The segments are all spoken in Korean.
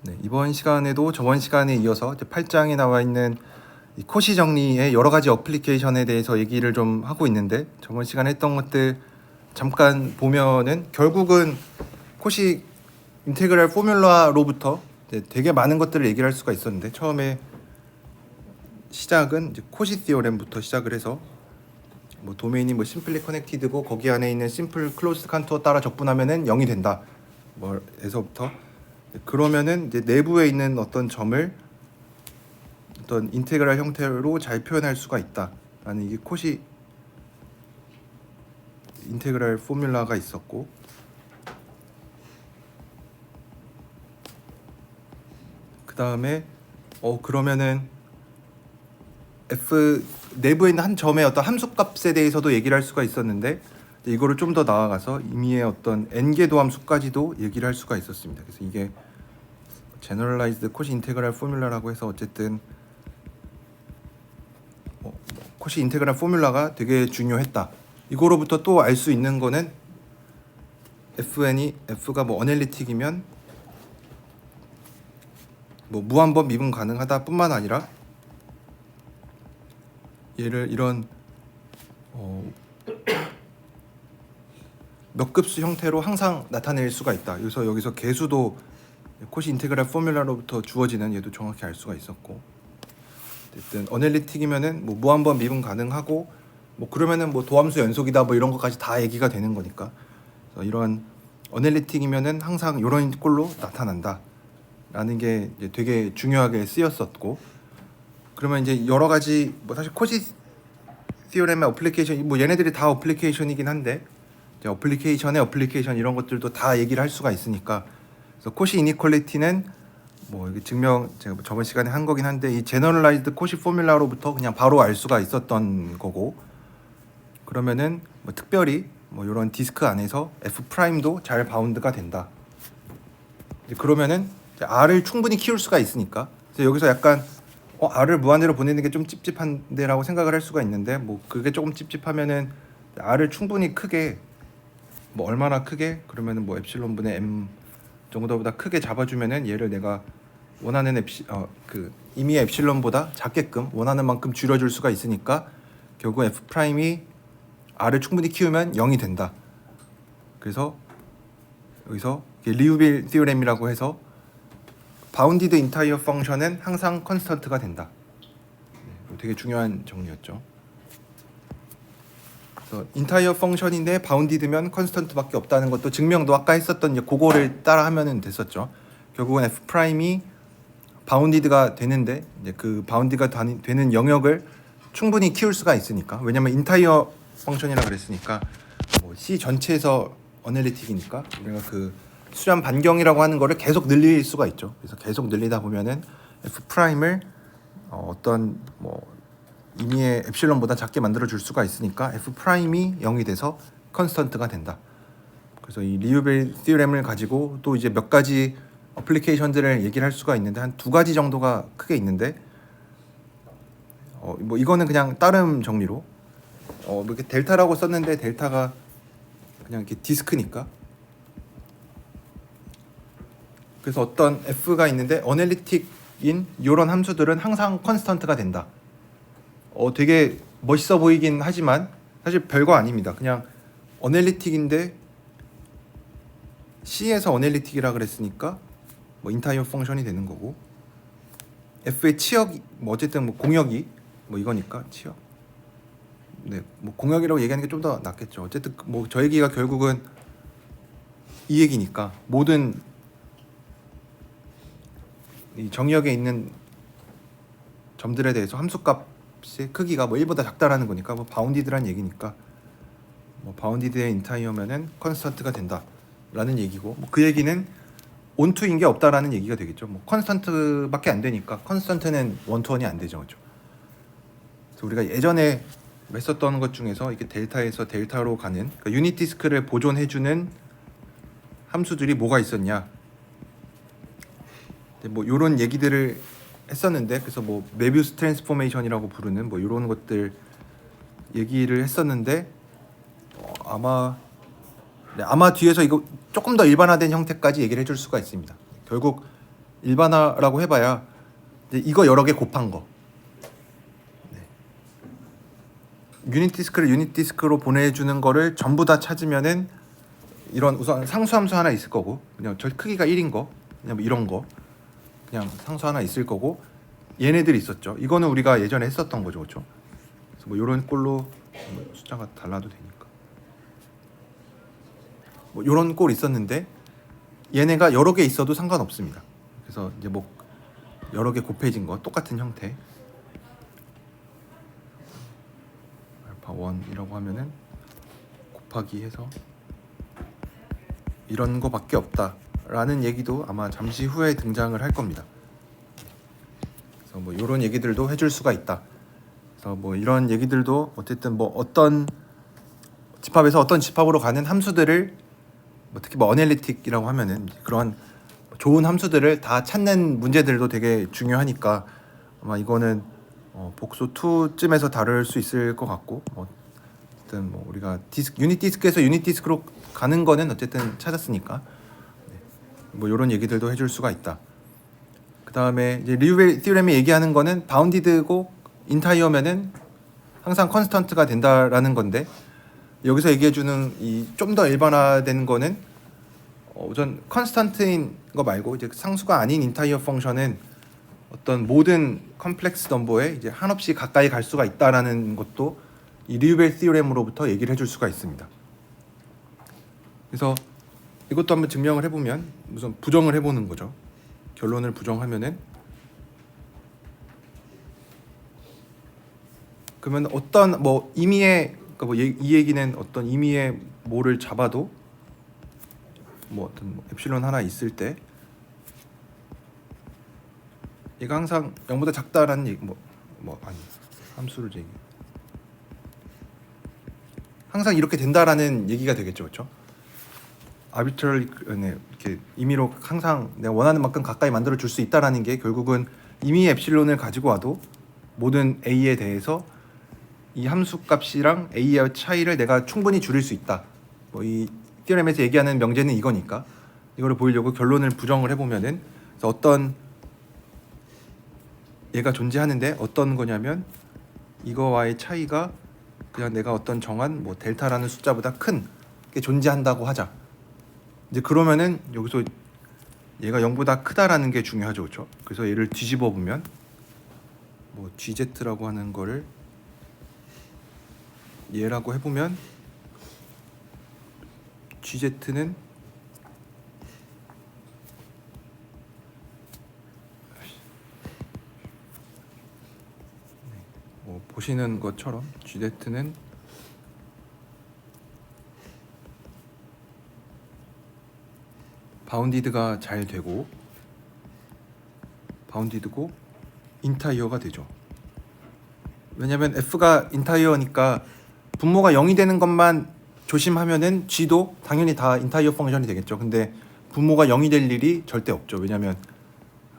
네, 이번 시간에도 저번 시간에 이어서 이제 8장에 나와 있는 이 코시 정리의 여러 가지 어플리케이션에 대해서 얘기를 좀 하고 있는데, 저번 시간에 했던 것들 잠깐 보면은 결국은 코시 인테그랄 포뮬러로부터 이제 되게 많은 것들을 얘기를 할 수가 있었는데, 처음에 시작은 이제 코시 티오렘부터 시작을 해서 뭐 도메인이 뭐 심플리 커넥티드고 거기 안에 있는 심플 클로즈드 칸투어 따라 적분하면은 0이 된다. 뭐 에서부터 그러면은 이제 내부에 있는 어떤 점을 어떤 인테그랄 형태로 잘 표현할 수가 있다라는 이게 코시 인테그랄 포뮬라가 있었고, 그 다음에 그러면은 f 내부에 있는 한 점의 어떤 함수값에 대해서도 얘기를 할 수가 있었는데, 이거를 좀 더 나아가서 임의의 어떤 n개도 함수까지도 얘기를 할 수가 있었습니다. 그래서 이게 제너럴라이즈드 코시 인테그랄 포뮬라라고 해서 어쨌든 코시 인테그랄 포뮬라가 되게 중요했다. 이거로부터 또 알 수 있는 거는 f가 뭐 어널리틱이면 뭐 무한번 미분 가능하다 뿐만 아니라 얘를 이런 몇 급수 형태로 항상 나타낼 수가 있다. 그래서 여기서 개수도 코시 인테그랄 포뮬라로부터 주어지는 얘도 정확히 알 수가 있었고, 어쨌든 어널리틱이면은 뭐 무한번 미분 가능하고 뭐 그러면은 뭐 도함수 연속이다 뭐 이런 것까지 다 얘기가 되는 거니까, 그래서 이런 어널리틱이면은 항상 이런 꼴로 나타난다라는 게 이제 되게 중요하게 쓰였었고, 그러면 이제 여러 가지 뭐 사실 코시 티오렘의 어플리케이션 뭐 얘네들이 다 어플리케이션이긴 한데, 이제 어플리케이션의 어플리케이션 이런 것들도 다 얘기를 할 수가 있으니까, 그래서 코시 이니퀄리티는 뭐 이게 증명 제가 저번 시간에 한 거긴 한데, 이 제너럴라이즈드 코시 포뮬라로부터 그냥 바로 알 수가 있었던 거고, 그러면은 뭐 특별히 뭐 이런 디스크 안에서 f 프라임도 잘 바운드가 된다. 이제 그러면은 이제 r을 충분히 키울 수가 있으니까, 그래서 여기서 약간 r을 무한대로 보내는 게 좀 찝찝한데라고 생각을 할 수가 있는데, 뭐 그게 조금 찝찝하면은 r을 충분히 크게 뭐 얼마나 크게 그러면은 뭐 엡실론 분의 m 정도보다 크게 잡아주면은 얘를 내가 원하는 그 임의의 엡실론보다 작게끔 원하는 만큼 줄여줄 수가 있으니까, 결국 f 프라임이 r을 충분히 키우면 0이 된다. 그래서 여기서 리우빌 티오렘이라고 해서 바운디드 인타이어 펑션은 항상 컨스턴트가 된다. 되게 중요한 정리였죠. 그래서 인타이어 펑션인데 바운디드면 컨스턴트밖에 없다는 것도 증명도 아까 했었던 이제 그거를 따라 하면은 됐었죠. 결국은 f 프라임이 바운디드가 되는데, 이제 그 바운디가 되는 영역을 충분히 키울 수가 있으니까, 왜냐면 인타이어 펑션이라 그랬으니까 뭐 C 전체에서 어널리틱이니까 우리가 그 수렴 반경이라고 하는 거를 계속 늘릴 수가 있죠. 그래서 계속 늘리다 보면은 f 프라임을 어떤 뭐 임의의 엡실론보다 작게 만들어 줄 수가 있으니까 f 프라임이 0이 돼서 컨스턴트가 된다. 그래서 이 리우빌 티오렘을 가지고 또 이제 몇 가지 어플리케이션들을 얘기를 할 수가 있는데, 한 두 가지 정도가 크게 있는데, 뭐 이거는 그냥 따름 정리로 뭐 이렇게 델타라고 썼는데, 델타가 그냥 이렇게 디스크니까, 그래서 어떤 f가 있는데 어널리틱인 이런 함수들은 항상 컨스턴트가 된다. 되게 멋있어 보이긴 하지만 사실 별거 아닙니다. 그냥 어널리틱인데 C에서 어널리틱이라 그랬으니까 뭐 인타이어 펑션이 되는 거고, f의 치역이 뭐 어쨌든 뭐 공역이 뭐 이거니까 치역. 네, 뭐 공역이라고 얘기하는 게 좀 더 낫겠죠. 어쨌든 뭐 저 얘기가 결국은 이 얘기니까, 모든 이 정역에 있는 점들에 대해서 함수값의 크기가 뭐 1보다 작다라는 거니까, 뭐 바운디드란 얘기니까, 뭐 바운디드의 인타이어면은 컨스턴트가 된다라는 얘기고, 뭐 그 얘기는 온투인 게 없다라는 얘기가 되겠죠. 뭐 컨스턴트밖에 안 되니까, 컨스턴트는 원투원이 안 되죠, 그렇죠? 그래서 우리가 예전에 했었던 것 중에서 이게 델타에서 델타로 가는, 그러니까 유닛 디스크를 보존해주는 함수들이 뭐가 있었냐, 뭐 이런 얘기들을 했었는데, 그래서 뭐 메비우스 트랜스포메이션이라고 부르는 뭐 이런 것들 얘기를 했었는데, 아마 뒤에서 이거 조금 더 일반화된 형태까지 얘기를 해줄 수가 있습니다. 결국 일반화라고 해봐야 이제 이거 여러 개 곱한 거. 네. 유닛 디스크를 유닛 디스크로 보내주는 거를 전부 다 찾으면은 이런 우선 상수함수 하나 있을 거고, 그냥 저 크기가 1인 거, 그냥 뭐 이런 거 그냥 상수 하나 있을 거고, 얘네들이 있었죠. 이거는 우리가 예전에 했었던 거죠, 그렇죠? 그래서 뭐 이런 꼴로 뭐 숫자가 달라도 되니까 뭐 이런 꼴 있었는데 얘네가 여러 개 있어도 상관없습니다. 그래서 이제 뭐 여러 개 곱해진 거 똑같은 형태 알파 1이라고 하면은 곱하기 해서 이런 거밖에 없다라는 얘기도 아마 잠시 후에 등장을 할 겁니다. 그래서 뭐 이런 얘기들도 해줄 수가 있다. 그래서 뭐 이런 얘기들도 어쨌든 뭐 어떤 집합에서 어떤 집합으로 가는 함수들을 뭐 특히 뭐 어널리틱이라고 하면은 그런 좋은 함수들을 다 찾는 문제들도 되게 중요하니까 아마 이거는 복소 2쯤에서 다룰 수 있을 것 같고, 어쨌든 뭐 우리가 유닛 디스크에서 유닛 디스크로 가는 거는 어쨌든 찾았으니까 뭐 이런 얘기들도 해줄 수가 있다. 그 다음에 이제 리유벨 티오렘이 얘기하는 거는 바운디드고 인타이어면은 항상 컨스턴트가 된다라는 건데, 여기서 얘기해주는 이 좀 더 일반화된 거는 우선 컨스턴트인 거 말고 이제 상수가 아닌 인타이어 펑션은 어떤 모든 컴플렉스 넘버에 이제 한없이 가까이 갈 수가 있다라는 것도 이 리유벨 티오렘으로부터 얘기를 해줄 수가 있습니다. 그래서 이것도 한번 증명을 해보면 우선 부정을 해보는 거죠. 결론을 부정하면은 그러면 어떤 뭐 임의의 그러니까 뭐 이 얘기는 어떤 임의의 뭐를 잡아도 뭐 어떤 뭐 엡실론 하나 있을 때 얘가 항상 0보다 작다라는 얘기 아니 함수를 얘기 항상 이렇게 된다라는 얘기가 되겠죠, 그렇죠? 아비트럴 이렇게 임의로 항상 내가 원하는 만큼 가까이 만들어 줄 수 있다라는 게 결국은 임의의 엡실론을 가지고 와도 모든 a에 대해서 이 함수 값이랑 a의 차이를 내가 충분히 줄일 수 있다. 뭐 이 티오렘에서 얘기하는 명제는 이거니까 이거를 보이려고 결론을 부정을 해보면은 어떤 얘가 존재하는데 어떤 거냐면 이거와의 차이가 그냥 내가 어떤 정한 뭐 델타라는 숫자보다 큰 게 존재한다고 하자. 이제 그러면은 여기서 얘가 0보다 크다라는 게 중요하죠, 그렇죠? 그래서 얘를 뒤집어 보면 뭐 GZ라고 하는 거를 얘라고 해보면 GZ는 뭐 보시는 것처럼 GZ는 바운디드가 잘 되고 바운디드고 인타이어가 되죠. 왜냐면 F가 인타이어니까 분모가 0이 되는 것만 조심하면은 G도 당연히 다 인타이어 펑션이 되겠죠. 근데 분모가 0이 될 일이 절대 없죠. 왜냐면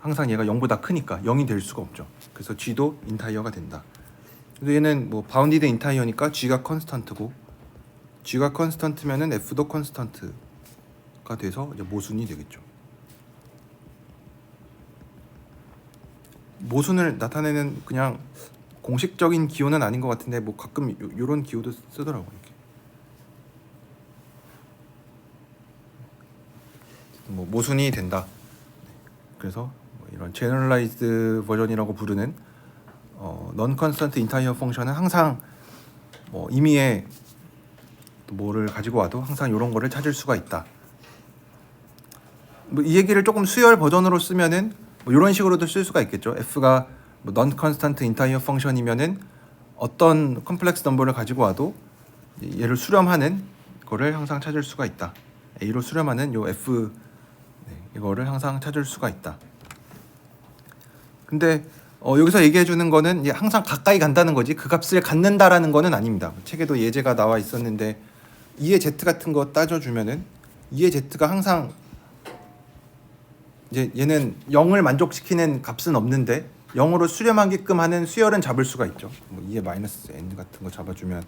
항상 얘가 0보다 크니까 0이 될 수가 없죠. 그래서 G도 인타이어가 된다. 근데 얘는 뭐 바운디드 인타이어니까 G가 컨스턴트고 G가 컨스턴트면은 F도 컨스턴트가 돼서 이제 모순이 되겠죠. 모순을 나타내는 그냥 공식적인 기호는 아닌 것 같은데 뭐 가끔 요런 기호도 쓰더라고요. 이렇게. 뭐 모순이 된다. 그래서 뭐 이런 제너럴라이즈드 버전이라고 부르는 non constant entire 펑션은 항상 뭐 임의의 뭐를 가지고 와도 항상 이런 거를 찾을 수가 있다. 뭐 이 얘기를 조금 수열 버전으로 쓰면은 뭐 이런 식으로도 쓸 수가 있겠죠. F가 뭐 non constant entire 펑션이면은 어떤 컴플렉스 넘버를 가지고 와도 얘를 수렴하는 거를 항상 찾을 수가 있다. A로 수렴하는 요 F 이거를 항상 찾을 수가 있다. 근데 여기서 얘기해 주는 거는 이제 항상 가까이 간다는 거지 그 값을 갖는다라는 거는 아닙니다. 책에도 예제가 나와 있었는데 2의 Z 같은 거 따져주면은 2의 Z가 항상 이제 얘는 0을 만족시키는 값은 없는데 0으로 수렴하게끔 하는 수열은 잡을 수가 있죠. 뭐 2의 마이너스 n 같은 거 잡아주면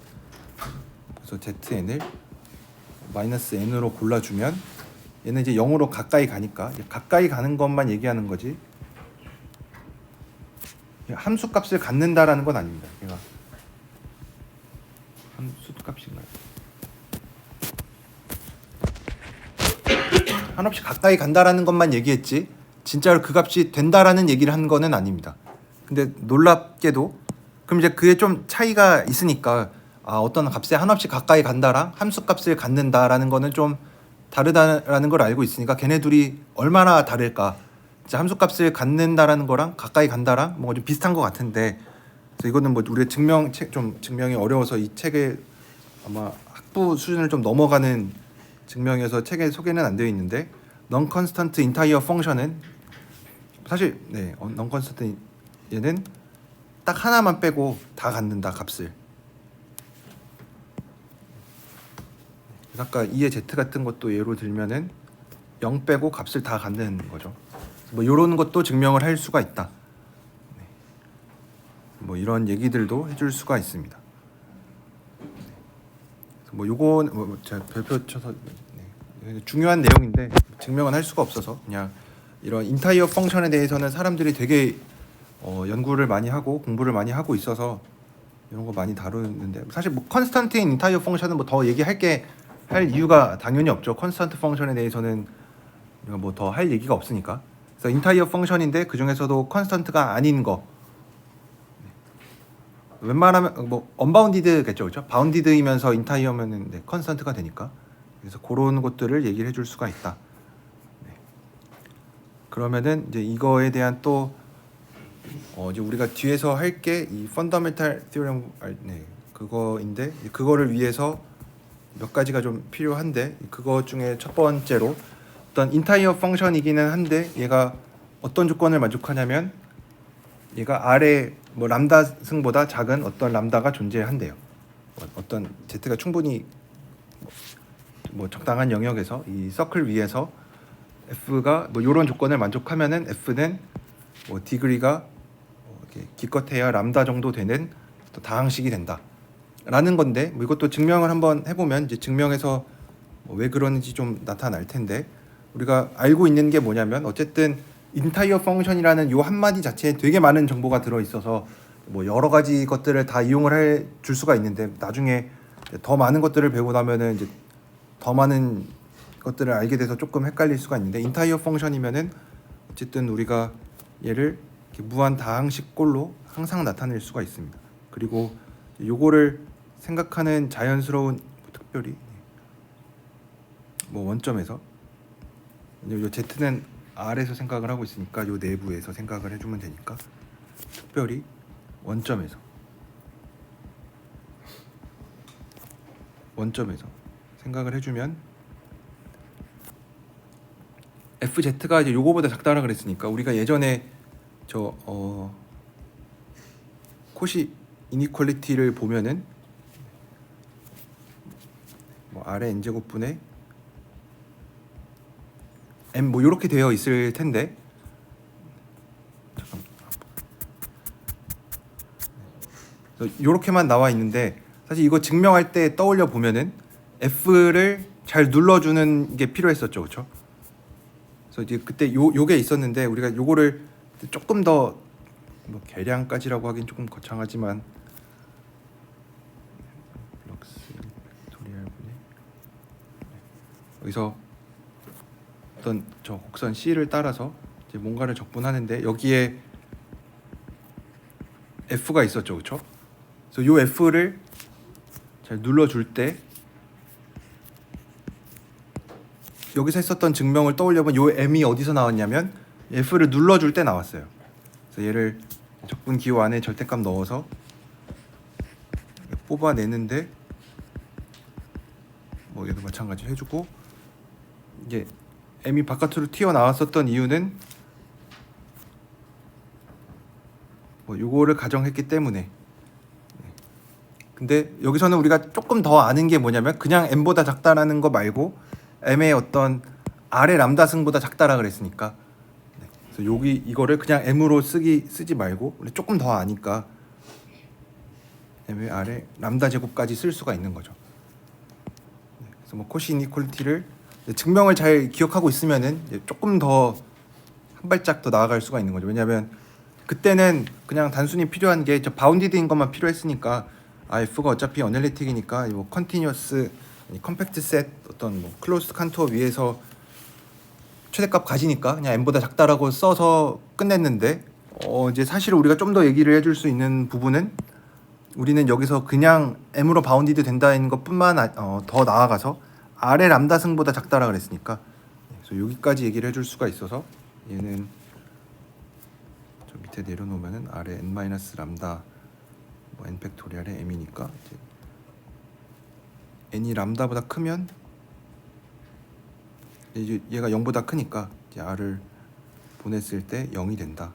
그래서 zn을 마이너스 n으로 골라주면 얘는 이제 0으로 가까이 가니까 가까이 가는 것만 얘기하는 거지 함수 값을 갖는다라는 건 아닙니다. 얘가 함수 값인가요? 한없이 가까이 간다라는 것만 얘기했지 진짜로 그 값이 된다라는 얘기를 한 거는 아닙니다. 근데 놀랍게도 그럼 이제 그게 좀 차이가 있으니까 어떤 값에 한없이 가까이 간다랑 함수 값을 갖는다라는 거는 좀 다르다라는 걸 알고 있으니까 걔네 둘이 얼마나 다를까? 이제 함수 값을 갖는다라는 거랑 가까이 간다랑 뭔가 좀 비슷한 것 같은데 그래서 이거는 뭐 우리가 증명이 어려워서 이 책에 아마 학부 수준을 좀 넘어가는 증명이어서 책에 소개는 안 되어 있는데 non-constant entire function은 사실 non-constant 얘는 딱 하나만 빼고 다 갖는다 값을. 아까 2의 z 같은 것도 예로 들면은 0 빼고 값을 다 갖는 거죠. 뭐 이런 것도 증명을 할 수가 있다. 뭐 이런 얘기들도 해줄 수가 있습니다. 뭐 요건 뭐 제가 별표 쳐서 중요한 내용인데 증명은 할 수가 없어서 그냥 이런 인타이어 펑션에 대해서는 사람들이 되게 연구를 많이 하고 공부를 많이 하고 있어서 이런 거 많이 다루는데 사실 뭐 컨스턴트 인타이어 펑션은 뭐 더 얘기할 게 할 이유가 당연히 없죠. 컨스턴트 펑션에 대해서는 뭐 더 할 얘기가 없으니까. 그래서 인타이어 펑션인데 그 중에서도 컨스턴트가 아닌 거 웬만하면 뭐 언바운디드겠죠, 그렇죠? 바운디드이면서 인타이어면은 컨스턴트가 되니까 그래서 그런 것들을 얘기를 해줄 수가 있다. 그러면은 이제 이거에 대한 또 이제 우리가 뒤에서 할 게 이 펀더멘탈 티오렘 그거인데 그거를 위해서 몇 가지가 좀 필요한데 그거 중에 첫 번째로 어떤 인타이어 펑션이기는 한데 얘가 어떤 조건을 만족하냐면 얘가 아래 뭐 람다 승보다 작은 어떤 람다가 존재한대요. 어떤 z가 충분히 뭐 적당한 영역에서 이 서클 위에서 f가 뭐 이런 조건을 만족하면은 f는 뭐 디그리가 기껏해야 람다 정도 되는 다항식이 된다라는 건데 뭐 이것도 증명을 한번 해보면 이제 증명에서 왜 그러는지 좀 나타날 텐데 우리가 알고 있는 게 뭐냐면 어쨌든 인타이어 펑션이라는 요 한마디 자체에 되게 많은 정보가 들어 있어서 뭐 여러 가지 것들을 다 이용을 해 줄 수가 있는데 나중에 더 많은 것들을 배우고 나면은 이제 더 많은 것들을 알게 돼서 조금 헷갈릴 수가 있는데 인타이어 펑션이면은 어쨌든 우리가 얘를 이렇게 무한 다항식꼴로 항상 나타낼 수가 있습니다. 그리고 요거를 생각하는 자연스러운 특별히 뭐 원점에서 요 z는 R에서 생각을 하고 있으니까 요 내부에서 생각을 해주면 되니까 특별히 원점에서 생각을 해주면 FZ가 이제 요거보다 작다라 그랬으니까 우리가 예전에 저 코시 이니퀄리티를 보면은 뭐 아래 n제곱분의 m 뭐 이렇게 되어 있을 텐데 잠깐 이렇게만 나와 있는데 사실 이거 증명할 때 떠올려 보면은 F를 잘 눌러주는 게 필요했었죠, 그렇죠? 그래서 이제 그때 요게 있었는데 우리가 요거를 조금 더 뭐 계량까지라고 하긴 조금 거창하지만 여기서 어떤 저 곡선 C를 따라서 이제 뭔가를 적분하는데 여기에 F가 있었죠, 그렇죠? 그래서 요 F를 잘 눌러줄 때 여기서 했었던 증명을 떠올려보면 요 M이 어디서 나왔냐면 F를 눌러줄 때 나왔어요. 그래서 얘를 적분 기호 안에 절대값 넣어서 뽑아내는데 뭐 얘도 마찬가지로 해주고 이게 M이 바깥으로 튀어나왔었던 이유는 뭐 요거를 가정했기 때문에 근데 여기서는 우리가 조금 더 아는 게 뭐냐면 그냥 M보다 작다라는 거 말고 M의 어떤 아래 람다승보다 작다라 그랬으니까 그래서 여기 이거를 그냥 M으로 쓰지 말고 우리 조금 더 아니까 M의 아래 람다 제곱까지 쓸 수가 있는 거죠. 그래서 뭐 코시 이니퀄리티를 증명을 잘 기억하고 있으면은 이제 조금 더 한 발짝 더 나아갈 수가 있는 거죠. 왜냐하면 그때는 그냥 단순히 필요한 게 저 바운디드인 것만 필요했으니까 F가 어차피 어널리틱이니까 뭐 컨티뉴어스 컴팩트 셋 어떤 뭐 클로스 컨투어 위에서 최대값 가지니까 그냥 m보다 작다라고 써서 끝냈는데 이제 사실 우리가 좀 더 얘기를 해줄 수 있는 부분은 우리는 여기서 그냥 m으로 바운디드 된다는 것뿐만 더 나아가서 아래 람다 승보다 작다라 그랬으니까 그래서 여기까지 얘기를 해줄 수가 있어서 얘는 저 밑에 내려놓으면은 아래 n 마이너스 람다 뭐 n 팩토리얼의 m이니까 이제 n이 람다보다 크면 이제 얘가 0보다 크니까 이제 r을 보냈을 때 0이 된다.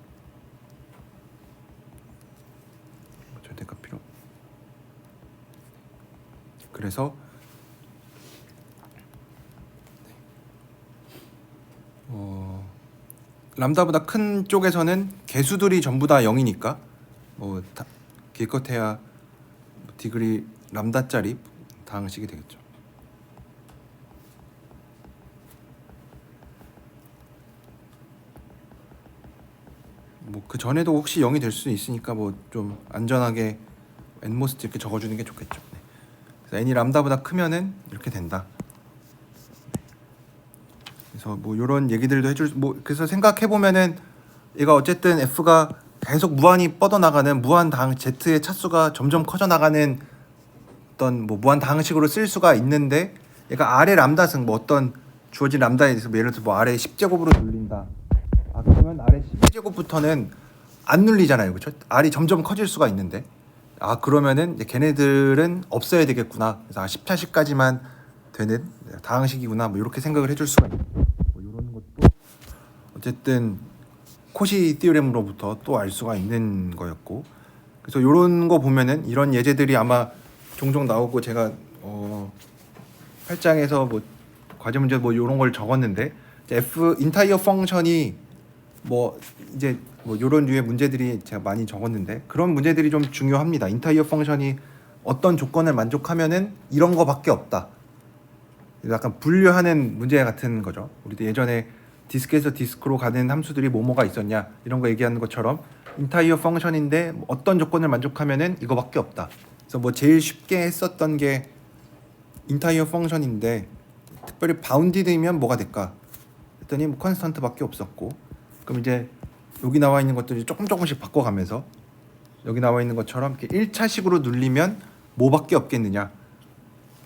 절대값 필요. 그래서 람다보다 큰 쪽에서는 개수들이 전부 다 0이니까 뭐 기껏해야 디그리 람다짜리 다항식이 되겠죠. 뭐 그 전에도 혹시 0이 될 수 있으니까 뭐 좀 안전하게 n모스트 이렇게 적어주는 게 좋겠죠. 네. 그래서 n이 람다보다 크면은 이렇게 된다. 그래서 뭐 이런 얘기들도 해줄 뭐 그래서 생각해 보면은 얘가 어쨌든 f가 계속 무한히 뻗어나가는 무한 다항 z의 차수가 점점 커져 나가는 어떤 뭐 무한 다항식으로 쓸 수가 있는데 얘가 아래 람다승 뭐 어떤 주어진 람다에 대해서 예를 들어서 뭐 아래 10제곱으로 눌린다. 그러면 아래 12제곱부터는 안 눌리잖아요, 그렇죠? r이 점점 커질 수가 있는데 그러면은 이제 걔네들은 없어야 되겠구나. 그래서 10차식까지만 되는 다항식이구나. 뭐 이렇게 생각을 해줄 수가 있는. 뭐 이런 것도 어쨌든 코시 티오렘으로부터 또 알 수가 있는 거였고. 그래서 이런 거 보면은 이런 예제들이 아마 종종 나오고 제가 8장에서 뭐 과제 문제 뭐 이런 걸 적었는데 f 인타이어 펑션이 뭐 이제 뭐 이런 류의 문제들이 제가 많이 적었는데 그런 문제들이 좀 중요합니다. 인타이어 펑션이 어떤 조건을 만족하면은 이런 거밖에 없다. 약간 분류하는 문제 같은 거죠. 우리도 예전에 디스크에서 디스크로 가는 함수들이 뭐뭐가 있었냐 이런 거 얘기하는 것처럼 인타이어 펑션인데 어떤 조건을 만족하면은 이거밖에 없다. 그래서 뭐 제일 쉽게 했었던 게 인타이어 펑션인데 특별히 바운디드이면 뭐가 될까 했더니 뭐 컨스턴트밖에 없었고 그럼 이제 여기 나와 있는 것들이 조금씩 바꿔가면서 여기 나와 있는 것처럼 이렇게 1차식으로 눌리면 뭐밖에 없겠느냐.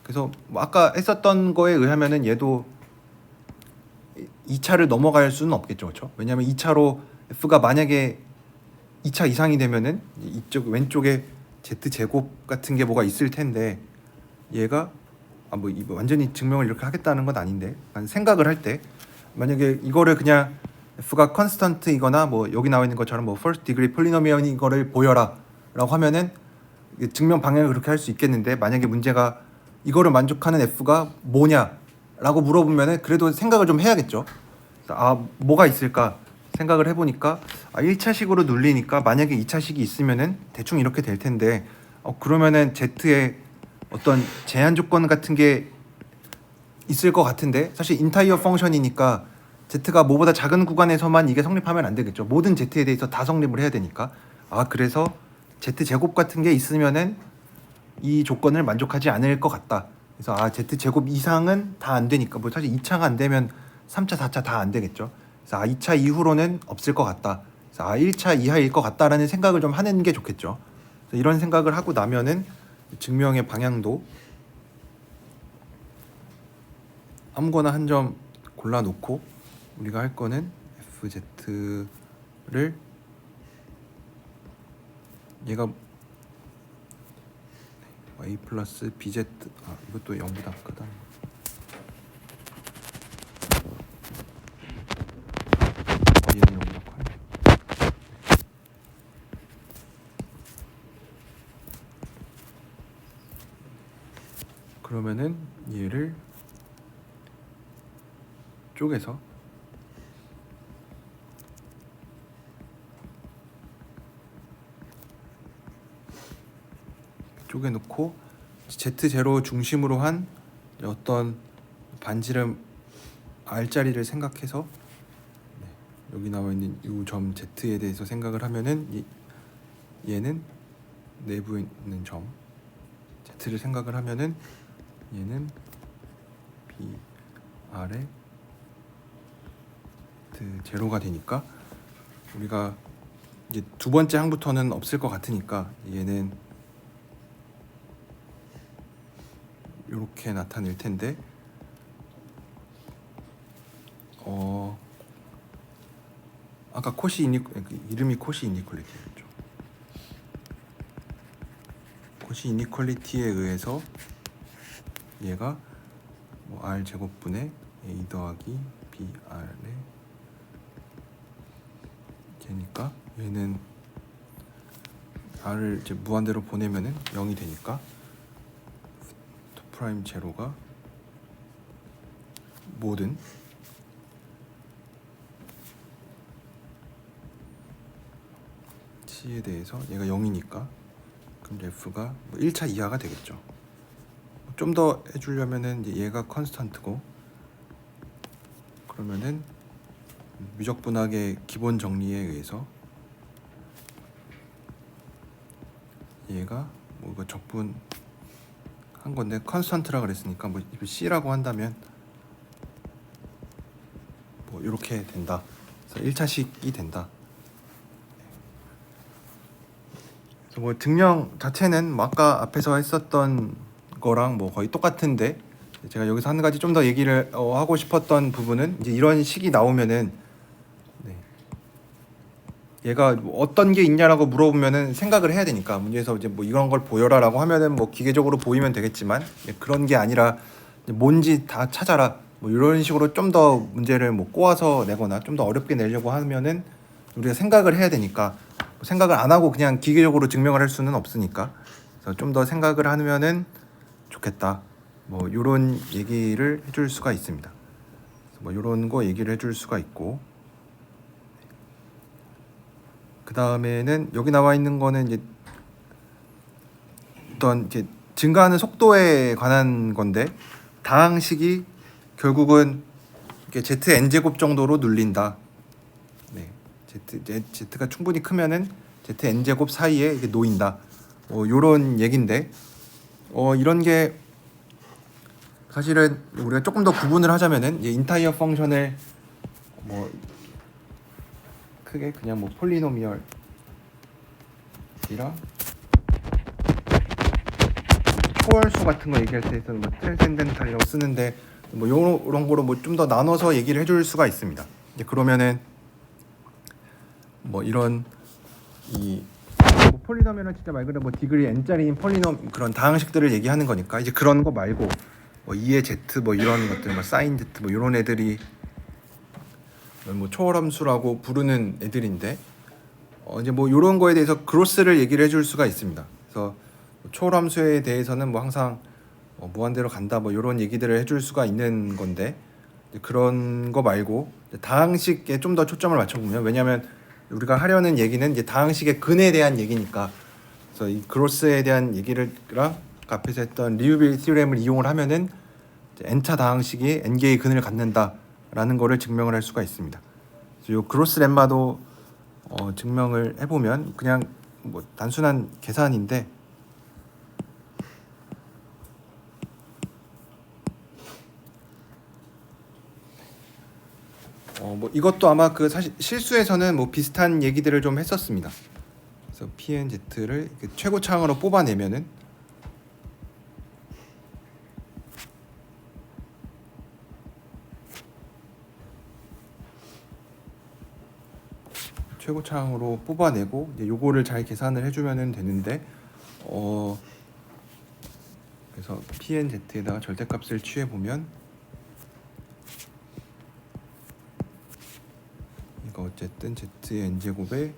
그래서 뭐 아까 했었던 거에 의하면은 얘도 2차를 넘어갈 수는 없겠죠, 그렇죠? 왜냐하면 2차로 f가 만약에 2차 이상이 되면은 이쪽 왼쪽에 z 제곱 같은 게 뭐가 있을 텐데 얘가 뭐 완전히 증명을 이렇게 하겠다는 건 아닌데 생각을 할 때 만약에 이거를 그냥 f가 컨스턴트이거나 뭐 여기 나와 있는 것처럼 뭐 first degree polynomial인 거를 보여라라고 하면은 증명 방향을 그렇게 할 수 있겠는데 만약에 문제가 이거를 만족하는 f가 뭐냐라고 물어보면은 그래도 생각을 좀 해야겠죠. 뭐가 있을까 생각을 해보니까 1차식으로 눌리니까 만약에 2차식이 있으면은 대충 이렇게 될 텐데 그러면은 z의 어떤 제한 조건 같은 게 있을 것 같은데 사실 인타이어 펑션이니까 z가 뭐보다 작은 구간에서만 이게 성립하면 안 되겠죠. 모든 z에 대해서 다 성립을 해야 되니까 그래서 z 제곱 같은 게 있으면은 이 조건을 만족하지 않을 것 같다. 그래서 z 제곱 이상은 다 안 되니까 뭐 사실 2차가 안 되면 3차, 4차 다 안 되겠죠. 그래서 2차 이후로는 없을 것 같다. 그래서 1차 이하일 것 같다라는 생각을 좀 하는 게 좋겠죠. 이런 생각을 하고 나면은 증명의 방향도 아무거나 한 점 골라놓고 우리가 할 거는 fz를 얘가 a 플러스 bz 이것도 0보다 크다. 얘는 0보다 커요. 그러면은 얘를 쪼개서 쪼개놓고 Z0 중심으로 한 어떤 반지름 R자리를 생각해서 여기 나와 있는 이 점 Z에 대해서 생각을 하면은 얘는 내부에 있는 점 Z를 생각을 하면은 얘는 B, R에 제로가 되니까 우리가 이제 두 번째 항부터는 없을 것 같으니까 얘는 이렇게 나타낼 텐데 아까 코시 이름이 코시 이니퀄리티였죠. 코시 이니퀄리티에 의해서 얘가 뭐 R 제곱분의 A 더하기 B R에 되니까 얘는 R을 이제 무한대로 보내면은 0이 되니까 2' 제로가 모든 C에 대해서 얘가 0이니까 그럼 F가 뭐 1차 이하가 되겠죠. 좀 더 해주려면은 이제 얘가 컨스턴트고 그러면은 미적분학의 기본 정리에 의해서 얘가 뭐 이거 적분한 건데 컨스턴트라 그랬으니까 뭐 C라고 한다면 뭐 이렇게 된다. 그래서 1차식이 된다. 그래서 뭐 증명 자체는 뭐 아까 앞에서 했었던 거랑 뭐 거의 똑같은데 제가 여기서 한 가지 좀 더 얘기를 하고 싶었던 부분은 이제 이런 식이 나오면은 얘가 뭐 어떤 게 있냐라고 물어보면은 생각을 해야 되니까 문제에서 이제 뭐 이런 걸 보여라라고 하면은 뭐 기계적으로 보이면 되겠지만 그런 게 아니라 뭔지 다 찾아라 뭐 이런 식으로 좀 더 문제를 뭐 꼬아서 내거나 좀 더 어렵게 내려고 하면은 우리가 생각을 해야 되니까 생각을 안 하고 그냥 기계적으로 증명을 할 수는 없으니까 그래서 좀 더 생각을 하면은 좋겠다 뭐 이런 얘기를 해줄 수가 있습니다. 뭐 이런 거 얘기를 해줄 수가 있고 그 다음에는 여기 나와 있는 거는 이제 어떤 이렇게 증가하는 속도에 관한 건데 다항식이 결국은 이렇게 zn 제곱 정도로 눌린다. 네, z가 충분히 크면은 zn 제곱 사이에 이게 놓인다. 요런 얘긴데 이런 게 사실은 우리가 조금 더 구분을 하자면은 인타이어 펑션을 뭐 크게 그냥 뭐 폴리노미얼이랑 초월수 같은 거 얘기할 때에서는 뭐 트랜센덴탈이라고 쓰는데 뭐 이런 거로 뭐 좀 더 나눠서 얘기를 해줄 수가 있습니다. 이제 그러면은 뭐 이런 뭐 폴리노미얼은 진짜 말 그대로 뭐 디그리 n짜리인 폴리노 그런 다항식들을 얘기하는 거니까 이제 그런 거 말고 뭐 2의 z 뭐 이런 것들 뭐 사인 z 뭐 이런 애들이 뭐 초월함수라고 부르는 애들인데 이제 뭐 이런 거에 대해서 그로스를 얘기를 해줄 수가 있습니다. 그래서 초월함수에 대해서는 뭐 항상 무한대로 간다 뭐 이런 얘기들을 해줄 수가 있는 건데 그런 거 말고 다항식에 좀 더 초점을 맞춰보면 왜냐하면 우리가 하려는 얘기는 이제 다항식의 근에 대한 얘기니까 그래서 이 그로스에 대한 얘기를랑 앞에서 했던 리유빌 시스템을 이용을 하면은 n차 다항식이 n개의 근을 갖는다라는 거를 증명을 할 수가 있습니다. 그래서 이 그로스 렘마도 증명을 해보면 그냥 뭐 단순한 계산인데 뭐 이것도 아마 그 사실 실수에서는 뭐 비슷한 얘기들을 좀 했었습니다. 그래서 PNZ를 최고차항으로 뽑아내면은 최고차항으로 뽑아내고 이제 요거를 잘 계산을 해주면은 되는데 그래서 PNZ에다가 절대값을 취해 보면 이거 어쨌든 Z의 n제곱에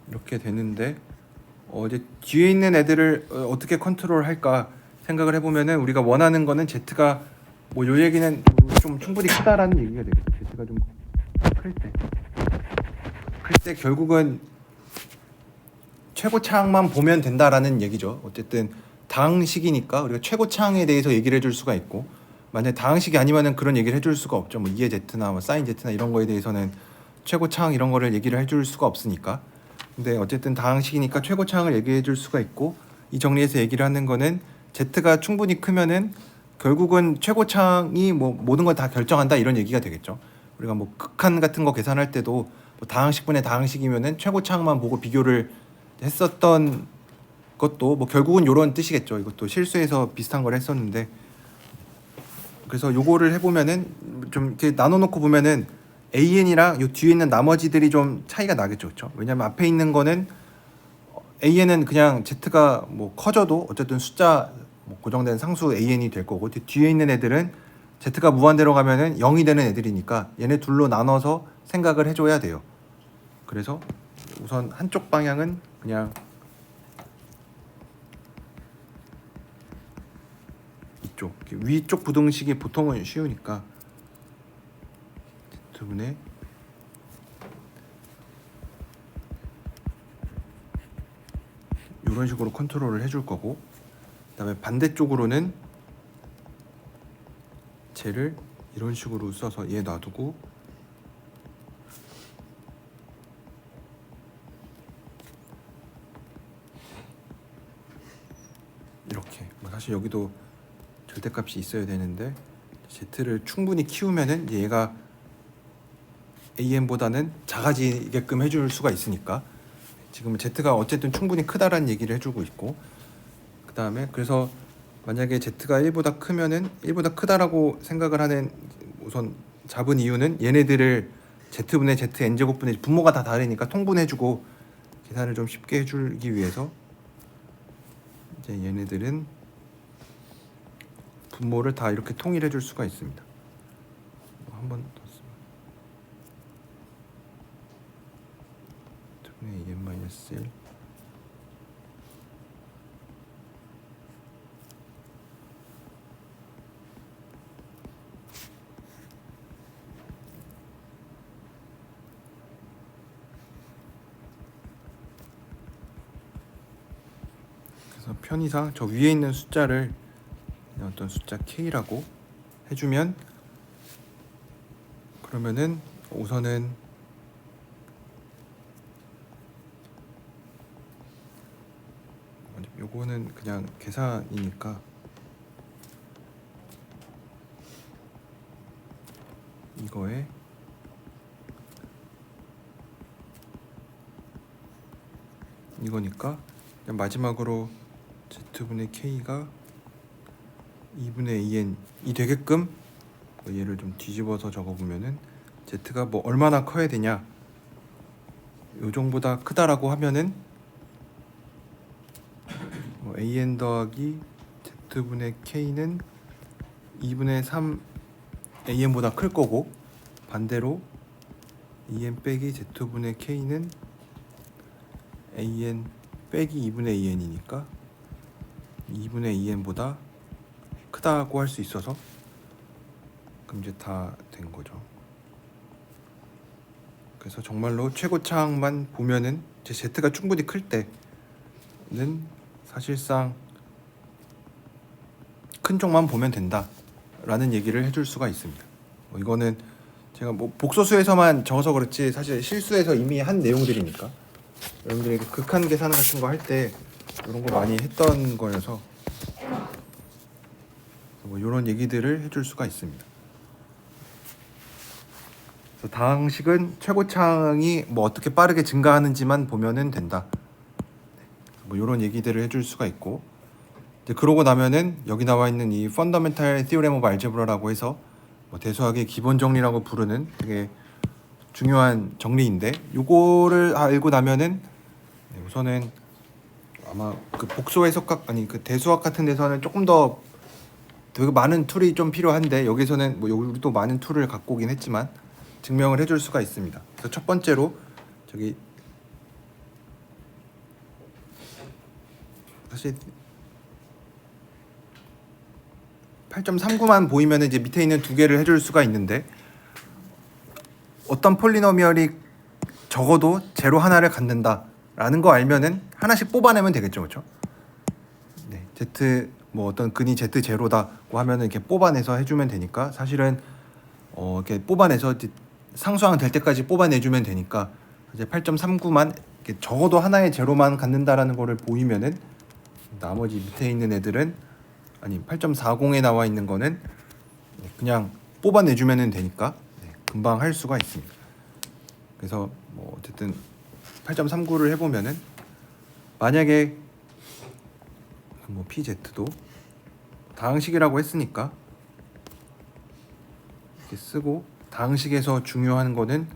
이렇게 되는데 이제 뒤에 있는 애들을 어떻게 컨트롤 할까 생각을 해보면은 우리가 원하는 거는 Z가 뭐 요 얘기는 좀 충분히 크다라는 얘기가 되겠죠. Z가 좀 클 때 결국은 최고차항만 보면 된다라는 얘기죠. 어쨌든 다항식이니까 우리가 최고차항에 대해서 얘기를 해줄 수가 있고, 만약 다항식이 아니면은 그런 얘기를 해줄 수가 없죠. 뭐 2의 z나 뭐 사인 z나 이런 거에 대해서는 최고차항 이런 거를 얘기를 해줄 수가 없으니까. 근데 어쨌든 다항식이니까 최고차항을 얘기해줄 수가 있고, 이 정리해서 얘기를 하는 거는 z가 충분히 크면은 결국은 최고차항이 뭐 모든 걸 다 결정한다 이런 얘기가 되겠죠. 우리가 뭐 극한 같은 거 계산할 때도 뭐 다항식분의 다항식이면은 최고차항만 보고 비교를 했었던 것도 뭐 결국은 이런 뜻이겠죠. 이것도 실수해서 비슷한 걸 했었는데, 그래서 요거를 해보면은 좀 이렇게 나눠놓고 보면은 AN이랑 요 뒤에 있는 나머지들이 좀 차이가 나겠죠, 그렇죠? 왜냐면 앞에 있는 거는 AN은 그냥 Z가 뭐 커져도 어쨌든 숫자 뭐 고정된 상수 AN이 될 거고, 뒤에 있는 애들은 Z가 무한대로 가면은 0이 되는 애들이니까 얘네 둘로 나눠서 생각을 해줘야 돼요. 그래서 우선 한쪽 방향은 그냥 이쪽 위쪽 부등식이 보통은 쉬우니까 Z분의 이런 식으로 컨트롤을 해줄 거고, 그다음에 반대쪽으로는 쟤를 이런 식으로 써서 얘 놔두고 이렇게, 뭐 사실 여기도 절대값이 있어야 되는데 Z를 충분히 키우면은 얘가 AN보다는 작아지게끔 해줄 수가 있으니까, 지금 Z가 어쨌든 충분히 크다라는 얘기를 해주고 있고, 그 다음에 그래서 만약에 Z가 1보다 크면은 1보다 크다라고 생각을 하는 우선 잡은 이유는 얘네들을 Z분의 Z N제곱분의 분모가 다 다르니까 통분해주고 계산을 좀 쉽게 해주기 위해서 이제 얘네들은 분모를 다 이렇게 통일해 줄 수가 있습니다. 한 번 더 쓰면 Z분의 EN-1 그래서 편의상 저 위에 있는 숫자를 어떤 숫자 K라고 해주면, 그러면은 우선은 요거는 그냥 계산이니까 이거에 이거니까 그냥 마지막으로 Z분의 K가 2분의 2n이 되게끔 얘를 좀 뒤집어서 적어보면은 Z가 뭐 얼마나 커야 되냐, 요정보다 크다라고 하면은 뭐 an 더하기 Z분의 K는 2분의 3 an보다 클 거고, 반대로 an 빼기 Z분의 K는 an 빼기 2분의 2n이니까 2분의 2n보다 크다고 할 수 있어서 그럼 이제 다 된 거죠. 그래서 정말로 최고차항만 보면은 제 Z가 충분히 클 때는 사실상 큰 쪽만 보면 된다라는 얘기를 해줄 수가 있습니다. 이거는 제가 뭐 복소수에서만 적어서 그렇지 사실 실수에서 이미 한 내용들이니까 여러분들이 극한 계산 같은 거 할 때 이런 거 많이 했던 거여서 뭐 이런 얘기들을 해줄 수가 있습니다. 그래서 다항식은 최고차항이 뭐 어떻게 빠르게 증가하는지만 보면은 된다. 뭐 이런 얘기들을 해줄 수가 있고, 이제 그러고 나면은 여기 나와 있는 이 Fundamental Theorem of Algebra라고 해서 뭐 대수학의 기본 정리라고 부르는 되게 중요한 정리인데, 요거를 알고 나면은 우선은 아마 그 복소 해석학 아니 그 대수학 같은 데서는 조금 더 되게 많은 툴이 좀 필요한데, 여기서는 뭐 우리도 많은 툴을 갖고 오긴 했지만 증명을 해줄 수가 있습니다. 그래서 첫 번째로 저기 사실 8.39만 보이면 이제 밑에 있는 두 개를 해줄 수가 있는데, 어떤 폴리노미얼이 적어도 제로 하나를 갖는다라는 라는 거 알면은 하나씩 뽑아내면 되겠죠, 그렇죠? 네, Z 뭐 어떤 근이 Z0다고 하면은 이렇게 뽑아내서 해주면 되니까 사실은 이렇게 뽑아내서 상수항 될 때까지 뽑아내주면 되니까 이제 8.39만 이렇게 적어도 하나의 제로만 갖는다라는 거를 보이면은 나머지 밑에 있는 애들은 아니 8.40에 나와 있는 거는 그냥 뽑아내주면 되니까 금방 할 수가 있습니다. 그래서 뭐 어쨌든 8.39를 해보면은 만약에 뭐 PZ도 다항식이라고 했으니까 이렇게 쓰고 다항식에서 중요한 거는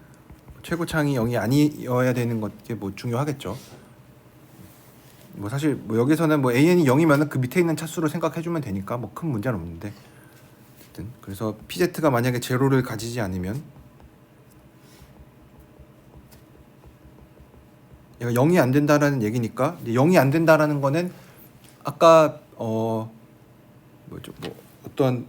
최고창이 0이 아니어야 되는 것게 뭐 중요하겠죠. 뭐 사실 뭐 여기서는 뭐 AN이 0이면 그 밑에 있는 차수로 생각해주면 되니까 뭐 큰 문제는 없는데 어쨌든 그래서 PZ가 만약에 제로를 가지지 않으면 얘가 0이 안 된다라는 얘기니까 0이 안 된다라는 거는 아까 뭐죠 뭐 어떤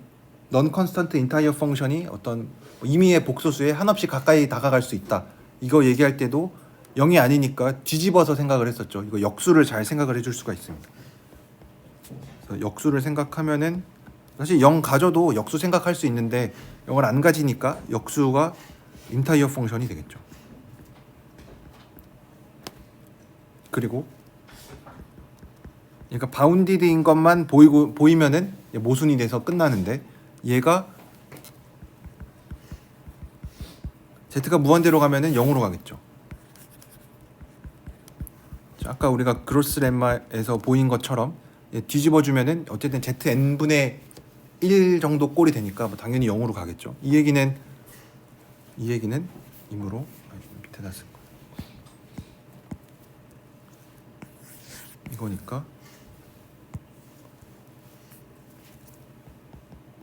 non constant entire function이 어떤 임의의 복소수에 한없이 가까이 다가갈 수 있다 이거 얘기할 때도 0이 아니니까 뒤집어서 생각을 했었죠. 이거 역수를 잘 생각을 해줄 수가 있습니다. 그래서 역수를 생각하면은 사실 0 가져도 역수 생각할 수 있는데 0을 안 가지니까 역수가 인타이어 펑션이 되겠죠. 그리고 그러니까 바운디드인 것만 보이면은 모순이 돼서 끝나는데 얘가 Z가 무한대로 가면은 0으로 가겠죠. 자, 아까 우리가 그로스 렘마에서 보인 것처럼 뒤집어 주면은 어쨌든 Zn분의 1 정도 꼴이 되니까 뭐 당연히 0으로 가겠죠. 이 얘기는 이므로 밑에다 쓸 거. 이거니까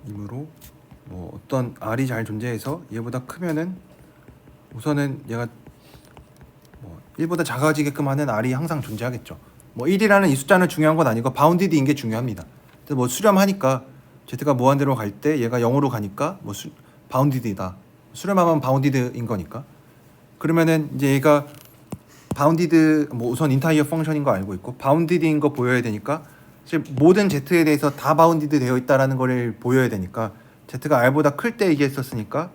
이므로 뭐 어떤 R이 잘 존재해서 얘보다 크면은 우선은 얘가 뭐 1보다 작아지게끔 하는 R이 항상 존재하겠죠. 뭐 1이라는 이 숫자는 중요한 건 아니고 바운디드인 게 중요합니다. 그래서 뭐 수렴하니까 Z가 무한대로 갈 때 얘가 0으로 가니까 뭐 바운디드이다. 수렴하면 바운디드인 거니까. 그러면은 이제 얘가 바운디드 뭐 우선 인타이어 펑션인 거 알고 있고 바운디드인 거 보여야 되니까 사실 모든 Z에 대해서 다 바운디드 되어 있다라는 거를 보여야 되니까 Z가 R보다 클 때 얘기했었으니까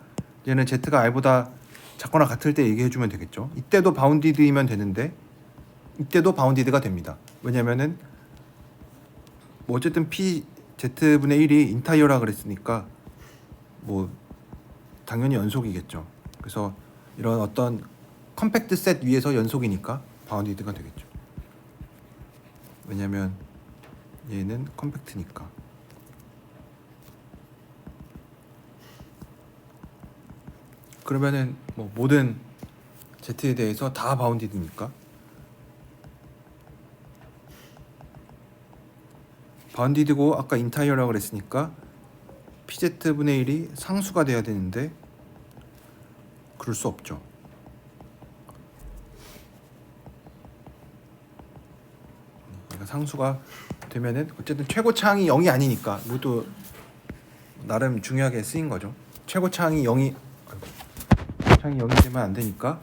얘는 Z가 R보다 작거나 같을 때 얘기해 주면 되겠죠. 이때도 바운디드이면 되는데 이때도 바운디드가 됩니다. 왜냐면은 뭐 어쨌든 Z분의 1이 인타이어라 그랬으니까 뭐 당연히 연속이겠죠. 그래서 이런 어떤 컴팩트 셋 위에서 연속이니까 바운디드가 되겠죠. 왜냐면 얘는 컴팩트니까. 그러면은 뭐 모든 Z에 대해서 다 바운디드니까 바운디드고 아까 인타이어라고 그랬으니까 PZ분의 1이 상수가 돼야 되는데 그럴 수 없죠. 얘가 상수가 되면은 어쨌든 최고차항이 0이 아니니까 이것도 나름 중요하게 쓰인 거죠. 최고차항이 0이 되면 안 되니까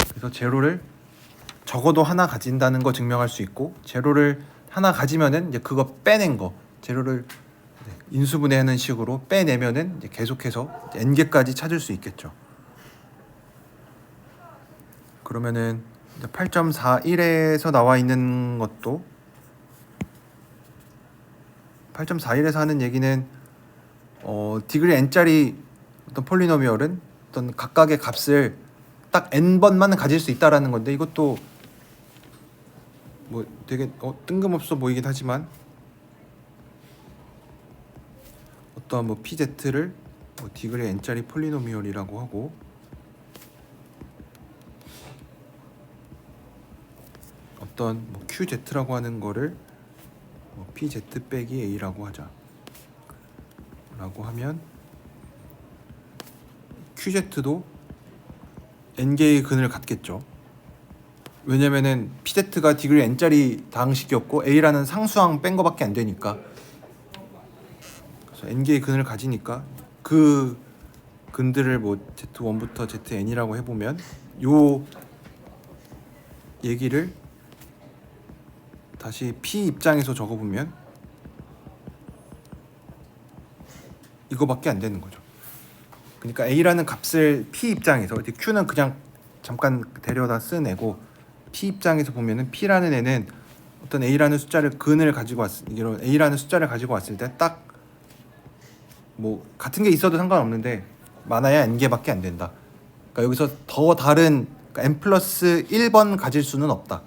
그래서 제로를 적어도 하나 가진다는 거 증명할 수 있고 제로를 하나 가지면은 이제 그거 빼낸 거 제로를 인수분해하는 식으로 빼내면은 이제 계속해서 n개까지 찾을 수 있겠죠. 그러면은 8.41에서 나와 있는 것도 8.41에서 하는 얘기는 디그리 n짜리 어떤 폴리노미얼은 어떤 각각의 값을 딱 n번만 가질 수 있다라는 건데 이것도 뭐 되게 뜬금없어 보이긴 하지만 어떠한 뭐 PZ를 뭐 디그리 n짜리 폴리노미얼이라고 하고 어떤 뭐 QZ라고 하는 거를 뭐 PZ 빼기 A라고 하자 라고 하면 QZ도 n개의 근을 갖겠죠. 왜냐면은 PZ가 디그리 n짜리 다항식이었고 A라는 상수항 뺀 거밖에 안 되니까 그래서 n개의 근을 가지니까 그 근들을 뭐 Z1부터 ZN이라고 해보면 요 얘기를 다시 P 입장에서 적어보면 이거밖에 안 되는 거죠. 그러니까 A라는 값을 P 입장에서, Q는 그냥 잠깐 데려다 쓴 애고, P 입장에서 보면은 P라는 애는 어떤 A라는 숫자를 근을 가지고 이런 A라는 숫자를 가지고 왔을 때 딱 뭐 같은 게 있어도 상관없는데 많아야 n개밖에 안 된다. 그러니까 여기서 더 다른, 그러니까 n 플러스 1번 가질 수는 없다.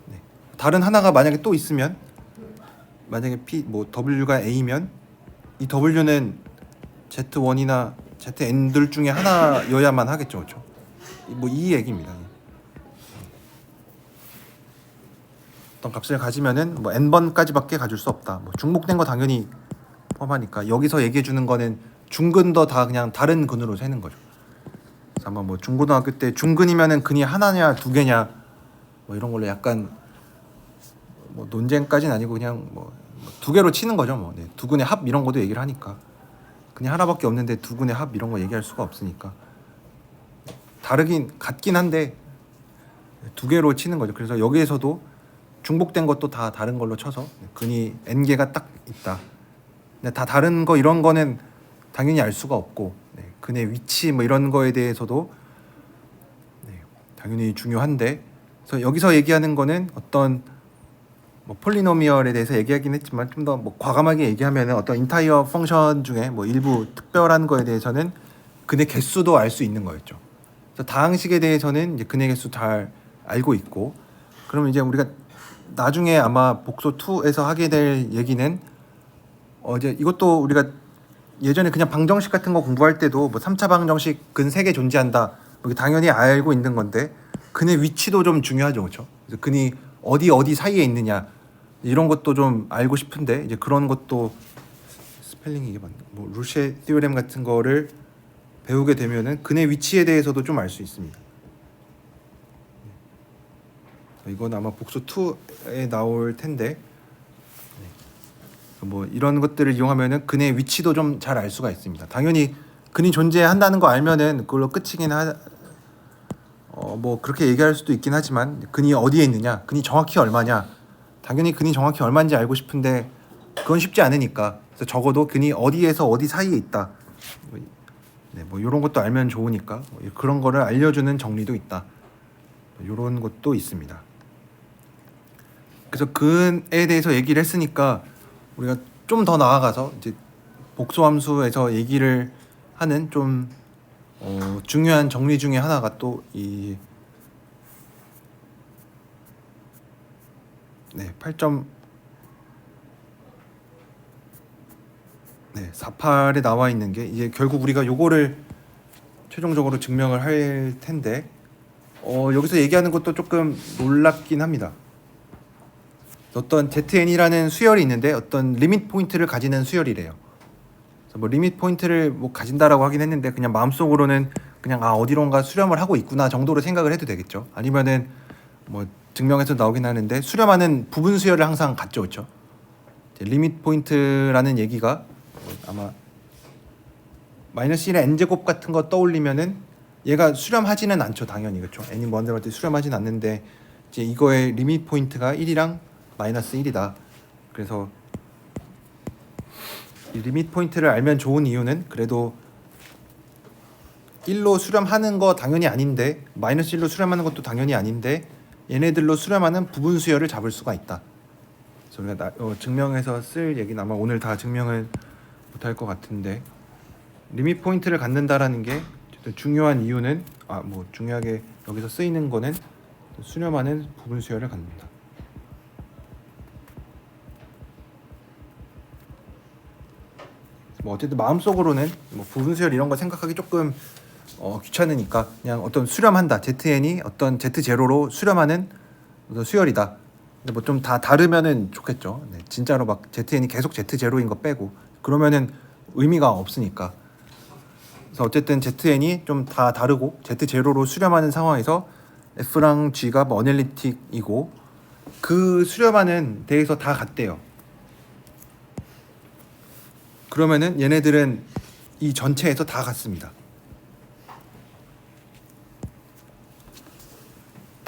네. 다른 하나가 만약에 또 있으면, 만약에 P 뭐 W가 A면 이 W는 Z1이나 ZN들 중에 하나여야만 하겠죠, 그렇죠? 뭐 이 얘기입니다. 어떤 값을 가지면은 뭐 n번까지밖에 가질 수 없다. 뭐 중복된 거 당연히 포함하니까 여기서 얘기해 주는 거는 중근도 다 그냥 다른 근으로 세는 거죠. 그래서 아마 뭐 중고등학교 때 중근이면은 근이 하나냐 두 개냐 뭐 이런 걸로 약간 뭐 논쟁까지는 아니고 그냥 뭐 두 개로 치는 거죠. 뭐 네, 두 근의 합 이런 것도 얘기를 하니까 그냥 하나밖에 없는데 두 근의 합 이런 거 얘기할 수가 없으니까 같긴 한데 두 개로 치는 거죠. 그래서 여기에서도 중복된 것도 다 다른 걸로 쳐서 근이 n 개가 딱 있다. 근데 다 다른 거 이런 거는 당연히 알 수가 없고, 네, 근의 위치 뭐 이런 거에 대해서도 네, 당연히 중요한데, 그래서 여기서 얘기하는 거는 어떤 뭐 폴리노미얼에 대해서 얘기하긴 했지만 좀 더 뭐 과감하게 얘기하면은 어떤 인타이어 펑션 중에 뭐 일부 특별한 거에 대해서는 근의 개수도 알 수 있는 거였죠. 그래서 다항식에 대해서는 이제 근의 개수 잘 알고 있고, 그러면 이제 우리가 나중에 아마 복소 2에서 하게 될 얘기는 이제 이것도 우리가 예전에 그냥 방정식 같은 거 공부할 때도 뭐 3차 방정식 근 3개 존재한다. 이게 당연히 알고 있는 건데 근의 위치도 좀 중요하죠. 그렇죠? 그래서 근이 어디 사이에 있느냐 이런 것도 좀 알고 싶은데 이제 그런 것도 스펠링이 이게 맞나? 뭐 루쉐 티오렘 같은 거를 배우게 되면은 근의 위치에 대해서도 좀 알 수 있습니다. 이건 아마 복수 2에 나올 텐데 뭐 이런 것들을 이용하면은 근의 위치도 좀 잘 알 수가 있습니다. 당연히 근이 존재한다는 거 알면은 그걸로 끝이긴 뭐 그렇게 얘기할 수도 있긴 하지만 근이 어디에 있느냐, 근이 정확히 얼마냐, 당연히 근이 정확히 얼마인지 알고 싶은데 그건 쉽지 않으니까 그래서 적어도 근이 어디에서 어디 사이에 있다. 네, 뭐 이런 것도 알면 좋으니까 뭐 그런 거를 알려주는 정리도 있다. 이런 것도 있습니다. 그래서 근에 대해서 얘기를 했으니까 우리가 좀 더 나아가서 이제 복소함수에서 얘기를 하는 좀 중요한 정리 중에 하나가 또 이 48에 나와 있는 게 이제 결국 우리가 요거를 최종적으로 증명을 할 텐데 여기서 얘기하는 것도 조금 놀랍긴 합니다. 어떤 ZN이라는 수열이 있는데 어떤 리밋 포인트를 가지는 수열이래요. 그래서 뭐 리밋 포인트를 뭐 가진다라고 하긴 했는데 그냥 마음속으로는 그냥 어디론가 수렴을 하고 있구나 정도로 생각을 해도 되겠죠. 아니면은 뭐 증명해서 나오긴 하는데 수렴하는 부분 수열을 항상 갖죠, 그렇죠? 리밋 포인트라는 얘기가 아마 마이너스 1의 n제곱 같은 거 떠올리면은 얘가 수렴하지는 않죠, 당연히. 그렇죠? n이 먼저 때 수렴하지는 않는데 이제 이거의 리밋 포인트가 1이랑 마이너스 1이다. 그래서 이 리밋 포인트를 알면 좋은 이유는 그래도 1로 수렴하는 거 당연히 아닌데 마이너스 1로 수렴하는 것도 당연히 아닌데 얘네들로 수렴하는 부분 수열을 잡을 수가 있다. 그래서 우리가 증명해서 쓸 얘기는 아마 오늘 다 증명을 못할 것 같은데 리밋 포인트를 갖는다라는 게 중요한 이유는 뭐 중요하게 여기서 쓰이는 거는 수렴하는 부분 수열을 갖는다. 뭐 어쨌든 마음속으로는 뭐 부분 수열 이런 거 생각하기 조금 귀찮으니까 그냥 어떤 수렴한다, ZN이 어떤 Z0로 수렴하는 어떤 수열이다. 근데 뭐 좀 다 다르면은 좋겠죠. 네, 진짜로 막 ZN이 계속 Z0인 거 빼고 그러면은 의미가 없으니까. 그래서 어쨌든 ZN이 좀 다 다르고 Z0로 수렴하는 상황에서 F랑 G가 뭐 어널리틱이고 그 수렴하는 데에서 다 같대요. 그러면은 얘네들은 이 전체에서 다 같습니다.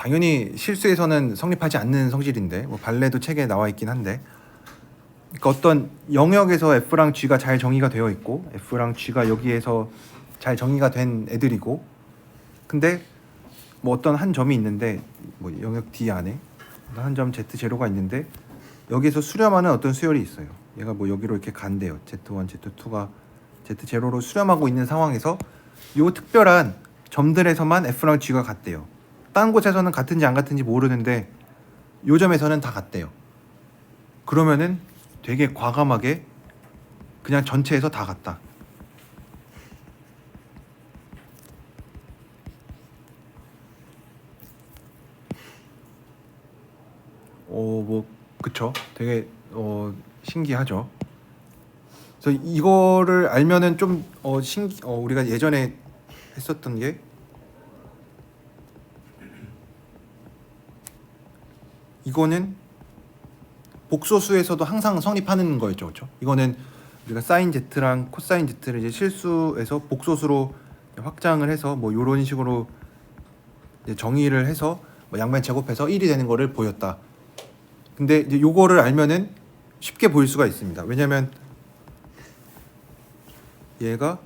당연히 실수에서는 성립하지 않는 성질인데 뭐 발레도 책에 나와 있긴 한데, 그러니까 어떤 영역에서 F랑 G가 잘 정의가 되어 있고 F랑 G가 여기에서 잘 정의가 된 애들이고, 근데 뭐 어떤 한 점이 있는데 뭐 영역 D 안에 한 점 Z0가 있는데 여기에서 수렴하는 어떤 수열이 있어요. 얘가 뭐 여기로 이렇게 간대요. Z1, Z2가 Z0로 수렴하고 있는 상황에서 요 특별한 점들에서만 F랑 G가 같대요. 다른 곳에서는 같은지 안 같은지 모르는데 요 점에서는 다 같대요. 그러면은 되게 과감하게 그냥 전체에서 다 같다. 뭐 그쵸? 되게 신기하죠. 그래서 이거를 알면은 좀 우리가 예전에 했었던 게, 이거는 복소수에서도 항상 성립하는 거였죠, 그렇죠? 이거는 우리가 사인 Z랑 코사인 Z를 이제 실수에서 복소수로 확장을 해서 뭐 이런 식으로 이제 정의를 해서 뭐 양변 제곱해서 1이 되는 거를 보였다. 근데 이제 요거를 알면은 쉽게 보일 수가 있습니다. 왜냐면 얘가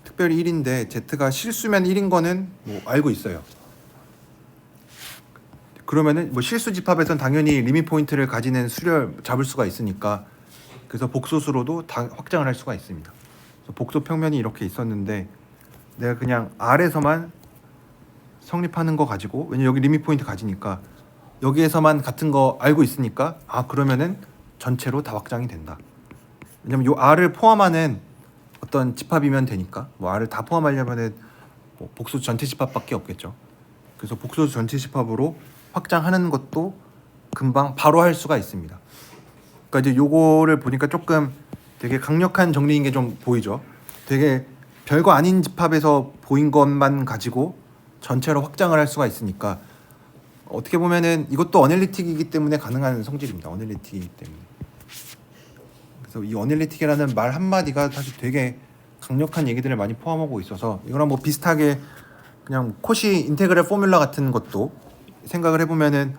특별히 1인데 Z가 실수면 1인 거는 뭐 알고 있어요. 그러면은 뭐 실수 집합에선 당연히 리밋 포인트를 가지는 수를 잡을 수가 있으니까, 그래서 복소수로도 다 확장을 할 수가 있습니다. 그래서 복소 평면이 이렇게 있었는데 내가 그냥 R에서만 성립하는 거 가지고, 왜냐면 여기 리밋 포인트 가지니까 여기에서만 같은 거 알고 있으니까 그러면은 전체로 다 확장이 된다. 왜냐면 요 R을 포함하는 어떤 집합이면 되니까, 뭐 R을 다 포함하려면은 뭐 복소수 전체 집합밖에 없겠죠. 그래서 복소수 전체 집합으로 확장하는 것도 금방 바로 할 수가 있습니다. 그러니까 이제 요거를 보니까 조금 되게 강력한 정리인 게 좀 보이죠. 되게 별거 아닌 집합에서 보인 것만 가지고 전체로 확장을 할 수가 있으니까, 어떻게 보면은 이것도 어널리틱이기 때문에 가능한 성질입니다. 어널리틱이기 때문에. 그래서 이 어널리틱이라는 말 한마디가 사실 되게 강력한 얘기들을 많이 포함하고 있어서, 이거랑 뭐 비슷하게 그냥 코시 인테그랄 포뮬라 같은 것도 생각을 해보면은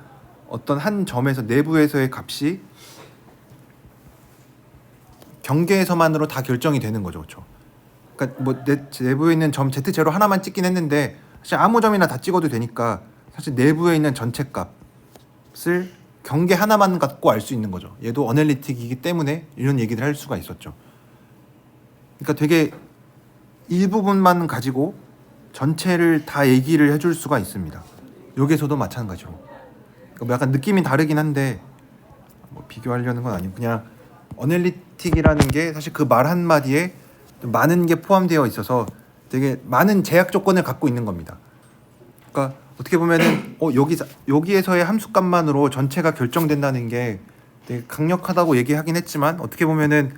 어떤 한 점에서 내부에서의 값이 경계에서만으로 다 결정이 되는 거죠, 그렇죠? 그러니까 뭐 내부에 있는 점 Z0 하나만 찍긴 했는데 사실 아무 점이나 다 찍어도 되니까 사실 내부에 있는 전체 값을 경계 하나만 갖고 알 수 있는 거죠. 얘도 어널리틱이기 때문에 이런 얘기를 할 수가 있었죠. 그러니까 되게 일부분만 가지고 전체를 다 얘기를 해줄 수가 있습니다. 여기서도 마찬가지로. 뭐 약간 느낌이 다르긴 한데 뭐 비교하려는 건 아니고, 그냥 어널리틱이라는 게 사실 그 말 한마디에 많은 게 포함되어 있어서 되게 많은 제약 조건을 갖고 있는 겁니다. 그러니까 어떻게 보면은 여기에서의 함수값만으로 전체가 결정된다는 게 되게 강력하다고 얘기하긴 했지만, 어떻게 보면은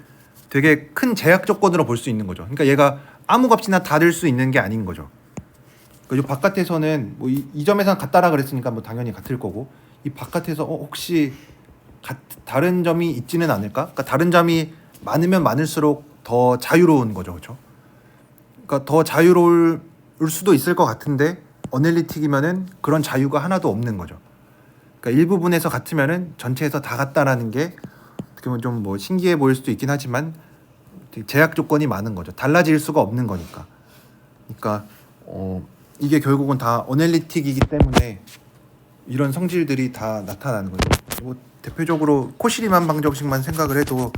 되게 큰 제약 조건으로 볼 수 있는 거죠. 그러니까 얘가 아무 값이나 다 될 수 있는 게 아닌 거죠. 그러니까 이 바깥에서는 뭐 이 점에서는 같다라 그랬으니까 뭐 당연히 같을 거고, 이 바깥에서 혹시 다른 점이 있지는 않을까? 그러니까 다른 점이 많으면 많을수록 더 자유로운 거죠, 그렇죠? 그러니까 더 자유로울 수도 있을 것 같은데 어널리틱이면은 그런 자유가 하나도 없는 거죠. 그러니까 일부분에서 같으면은 전체에서 다 같다라는 게 어떻게 보면 좀 뭐 신기해 보일 수도 있긴 하지만 제약 조건이 많은 거죠. 달라질 수가 없는 거니까. 그러니까 이게 결국은 다 어널리틱이기 때문에 이런 성질들이 다 나타나는 거죠. 뭐 대표적으로 코시리만 방정식만 생각을 해도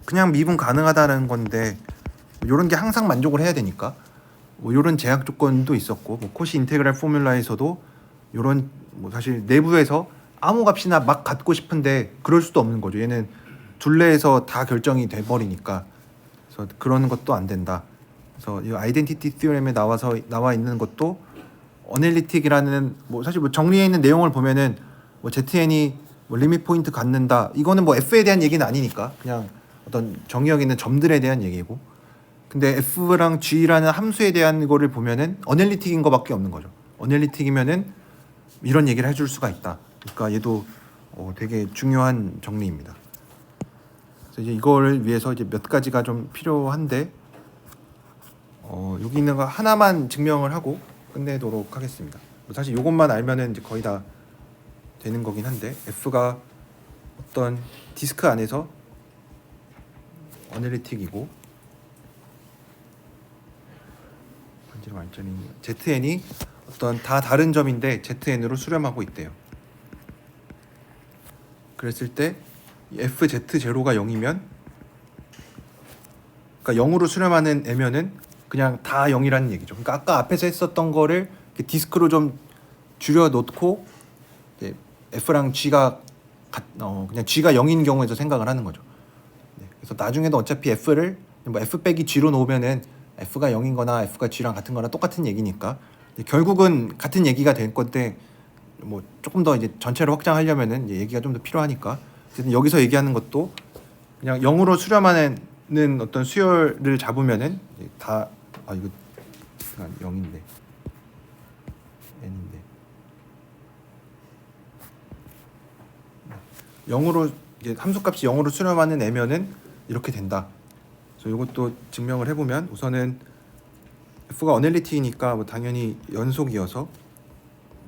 그냥 미분 가능하다는 건데, 이런 게 항상 만족을 해야 되니까 뭐 이런 제약 조건도 있었고, 뭐 코시 인테그랄 포뮬라에서도 이런 뭐 사실 내부에서 아무 값이나 막 갖고 싶은데 그럴 수도 없는 거죠. 얘는 둘레에서 다 결정이 돼 버리니까. 그래서 그런 것도 안 된다. 그래서 이 아이덴티티 티어렘에 나와 있는 것도 어널리틱이라는, 뭐 사실 뭐 정리해 있는 내용을 보면은 뭐 ZN이 뭐 리밋 포인트 갖는다, 이거는 뭐 F에 대한 얘기는 아니니까 그냥 어떤 정의역 있는 점들에 대한 얘기고, 근데 F랑 G라는 함수에 대한 거를 보면은 어널리틱인 거밖에 없는 거죠. 어널리틱이면은 이런 얘기를 해줄 수가 있다. 그러니까 얘도 되게 중요한 정리입니다. 그래서 이제 이거를 위해서 이제 몇 가지가 좀 필요한데 여기 있는 거 하나만 증명을 하고 끝내도록 하겠습니다. 뭐 사실 이것만 알면은 이제 거의 다 되는 거긴 한데 F가 어떤 디스크 안에서 어널리틱이고 반지름 완전히 ZN이 어떤 다 다른 점인데 ZN으로 수렴하고 있대요. 그랬을 때 FZ0가 0이면 그러니까 0으로 수렴하는 애면은 그냥 다 0이라는 얘기죠. 그러니까 아까 앞에서 했었던 거를 디스크로 좀 줄여 놓고 F랑 G가 그냥 G가 0인 경우에서 생각을 하는 거죠. 그래서 나중에도 어차피 F를 뭐 F 빼기 G로 놓으면은 F가 0인 거나 F가 G랑 같은 거나 똑같은 얘기니까 결국은 같은 얘기가 될 건데 뭐 조금 더 이제 전체를 확장하려면은 이제 얘기가 좀 더 필요하니까 어쨌든 여기서 얘기하는 것도 그냥 0으로 수렴하는 어떤 수열을 잡으면은 다 이거 0인데 n인데 0으로 이제 함수값이 0으로 수렴하는 애면은 이렇게 된다. 그래서 이것도 증명을 해보면 우선은 F가 어널리티니까 뭐 당연히 연속이어서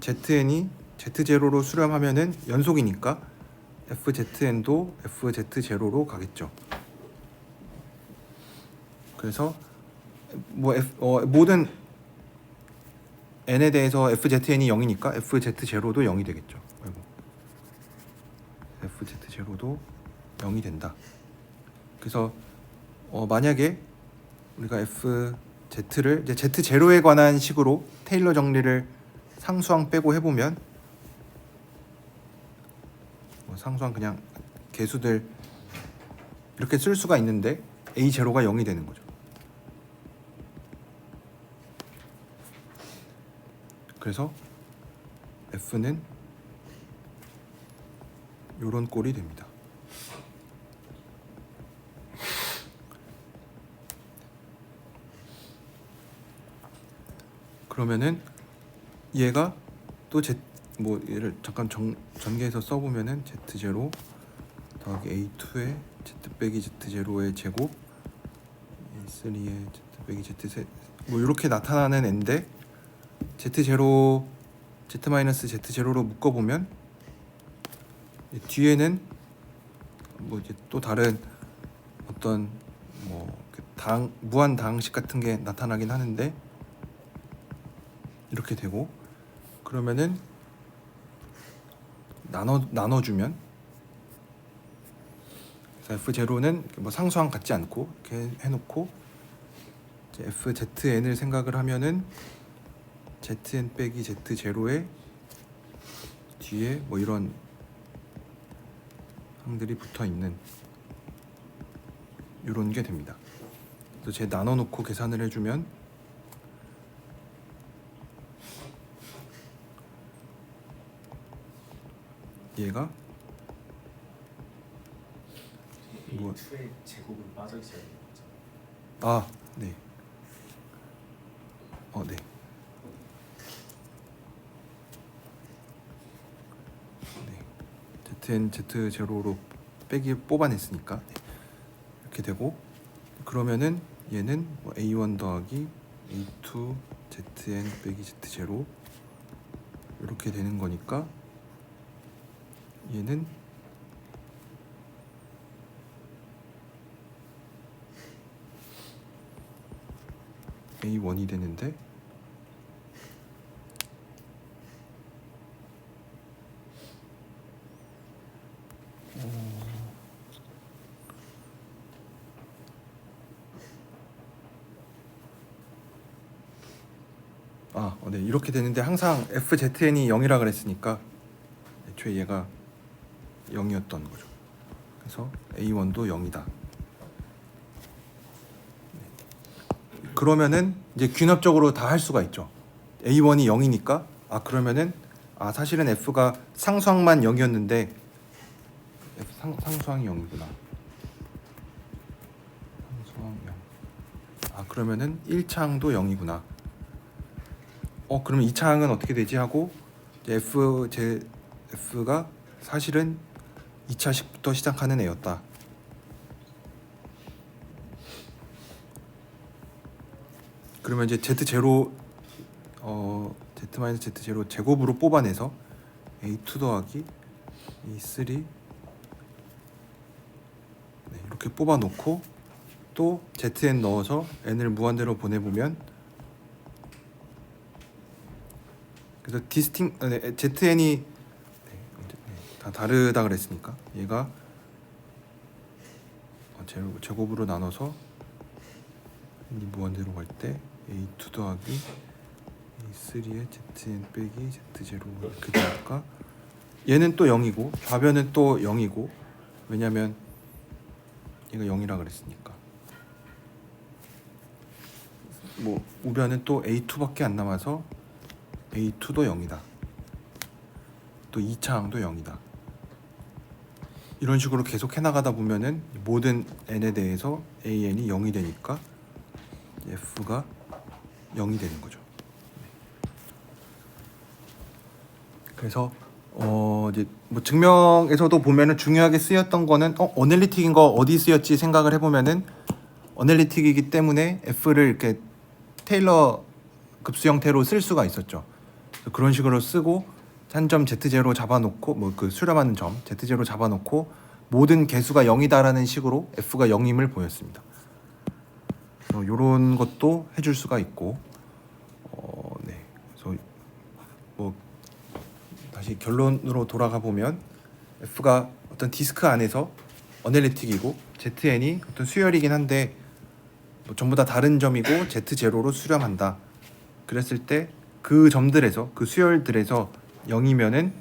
ZN이 Z0로 수렴하면은 연속이니까 FZN도 FZ0로 가겠죠. 그래서 뭐 모든 n에 대해서 FZN이 0이니까 FZ0도 0이 되겠죠. FZ0도 0이 된다. 그래서 만약에 우리가 FZ를 이제 Z0에 관한 식으로 테일러 정리를 상수항 빼고 해보면 상수항 그냥 개수들 이렇게 쓸 수가 있는데 A0가 0이 되는 거죠. 그래서 F는 요런 꼴이 됩니다. 그러면은 얘가 또 뭐 얘를 잠깐 전개해서 써보면은 Z0 더하기 A2의 Z 빼기 Z0의 제곱 A3의 Z 빼기 Z3 뭐 이렇게 나타나는 애인데 Z0 Z-Z0로 묶어보면 뒤에는 뭐 이제 또 다른 어떤 뭐 무한 다항식 같은 게 나타나긴 하는데 이렇게 되고 그러면은 나눠주면 F0는 뭐 상수항 같지 않고 이렇게 해놓고 이제 FZN을 생각을 하면은 ZN 빼기 Z0의 뒤에 뭐 이런 항들이 붙어 있는 이런 게 됩니다. 그래서 제 나눠놓고 계산을 해주면 얘가 뭐 A2의 제곱은 빠져 있어야 되는 거죠. 네. 네. ZN Z0로 빼기 뽑아냈으니까 이렇게 되고 그러면은 얘는 뭐 A1 더하기 A2 ZN 빼기 Z0 이렇게 되는 거니까 얘는 A1이 되는데 네. 이렇게 되는데 항상 FZN이 0이라 그랬으니까 애초에 얘가 0이었던 거죠. 그래서 A1도 0이다. 그러면은 이제 귀납적으로 다 할 수가 있죠. A1이 0이니까 그러면은 사실은 F가 상수항만 0이었는데 상수항이 0이구나. 상수항 0. 그러면은 1차 항도 0이구나. 그러면 2차 항은 어떻게 되지 하고 이제 F가 사실은 2차식부터 시작하는 애였다. 그러면 이제 Z0 z-z0 제곱으로 뽑아내서 a2 더하기 a3 네, 이렇게 뽑아놓고 또 zn 넣어서 n을 무한대로 보내보면 그래서 zn이 다 다르다 그랬으니까 얘가 제곱으로 나눠서 이 무한대로 갈 때 a2 더하기 a3의 zn 빼기 z0 이렇게 되니까 얘는 또 0이고 좌변은 또 0이고 왜냐면 얘가 0이라 그랬으니까 뭐 우변은 또 a2밖에 안 남아서 a2도 0이다. 또 2차 항도 0이다. 이런 식으로 계속 해나가다 보면은 모든 n에 대해서 an이 0이 되니까 f가 0이 되는 거죠. 그래서 이제 뭐 증명에서도 보면은 중요하게 쓰였던 거는 어널리틱인 거 어디 쓰였지 생각을 해보면은 어널리틱이기 때문에 f를 이렇게 테일러 급수 형태로 쓸 수가 있었죠. 그런 식으로 쓰고 한 점 z0 잡아놓고 뭐 그 수렴하는 점 z0 잡아놓고 모든 개수가 0이다라는 식으로 f가 0임을 보였습니다. 이런 것도 해줄 수가 있고 네. 그래서 뭐 다시 결론으로 돌아가 보면 f가 어떤 디스크 안에서 어널리틱이고 zn이 어떤 수열이긴 한데 뭐 전부 다 다른 점이고 z0로 수렴한다. 그랬을 때 그 점들에서 그 수열들에서 0이면은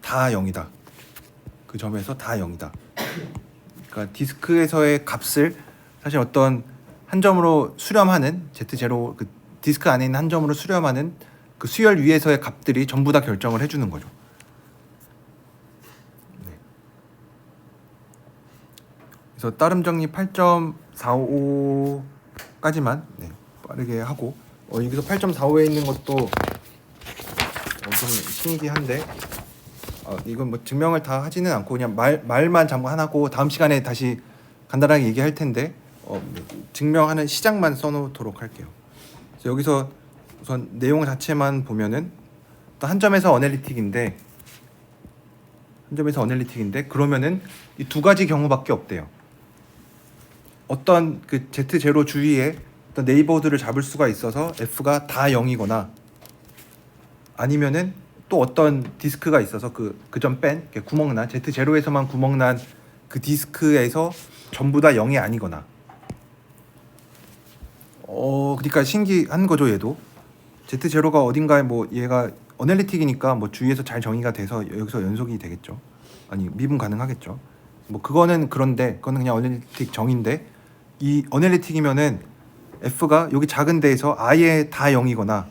다 0이다. 그 점에서 다 0이다. 그러니까 디스크에서의 값을 사실 어떤 한 점으로 수렴하는 z0 그 디스크 안에 있는 한 점으로 수렴하는 그 수열 위에서의 값들이 전부 다 결정을 해주는 거죠. 네. 그래서 따름 정리 8.45까지만 네, 빠르게 하고 여기서 8.45에 있는 것도 좀 신기한데 이건 뭐 증명을 다 하지는 않고 그냥 말만 잠깐 하고 다음 시간에 다시 간단하게 얘기할 텐데 증명하는 시작만 써놓도록 할게요. 그래서 여기서 우선 내용 자체만 보면은 또 한 점에서 어널리틱인데 그러면은 이 두 가지 경우밖에 없대요. 어떤 그 Z0 주위에 어떤 네이버들을 잡을 수가 있어서 F가 다 0이거나 아니면은 또 어떤 디스크가 있어서 그 점 뺀 구멍난 Z0에서만 구멍난 그 디스크에서 전부 다 0이 아니거나 그러니까 신기한 거죠. 얘도 Z0가 어딘가에 뭐 얘가 어널리틱이니까 뭐 주위에서 잘 정의가 돼서 여기서 연속이 되겠죠. 아니 미분 가능하겠죠. 뭐 그거는 그런데 그거는 그냥 어널리틱 정인데 이 어널리틱이면은 F가 여기 작은 데에서 아예 다 0이거나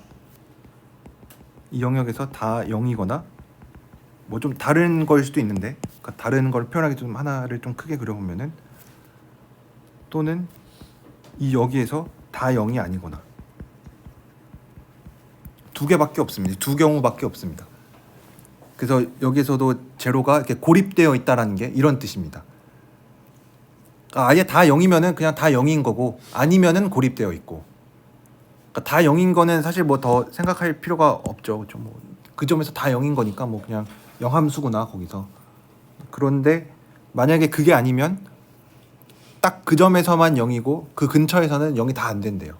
이 영역에서 다 0이거나 뭐 좀 다른 걸 수도 있는데 그러니까 다른 걸 표현하기 좀 하나를 좀 크게 그려보면은 또는 이 여기에서 다 0이 아니거나 두 개밖에 없습니다. 두 경우밖에 없습니다. 그래서 여기에서도 제로가 이렇게 고립되어 있다라는 게 이런 뜻입니다. 아예 다 0이면은 그냥 다 0인 거고 아니면은 고립되어 있고 그러니까 다 0인 거는 사실 뭐 더 생각할 필요가 없죠. 그렇죠? 뭐 그 점에서 다 0인 거니까 뭐 그냥 영함수구나 거기서. 그런데 만약에 그게 아니면 딱 그 점에서만 0이고 그 근처에서는 0이 다 안 된대요.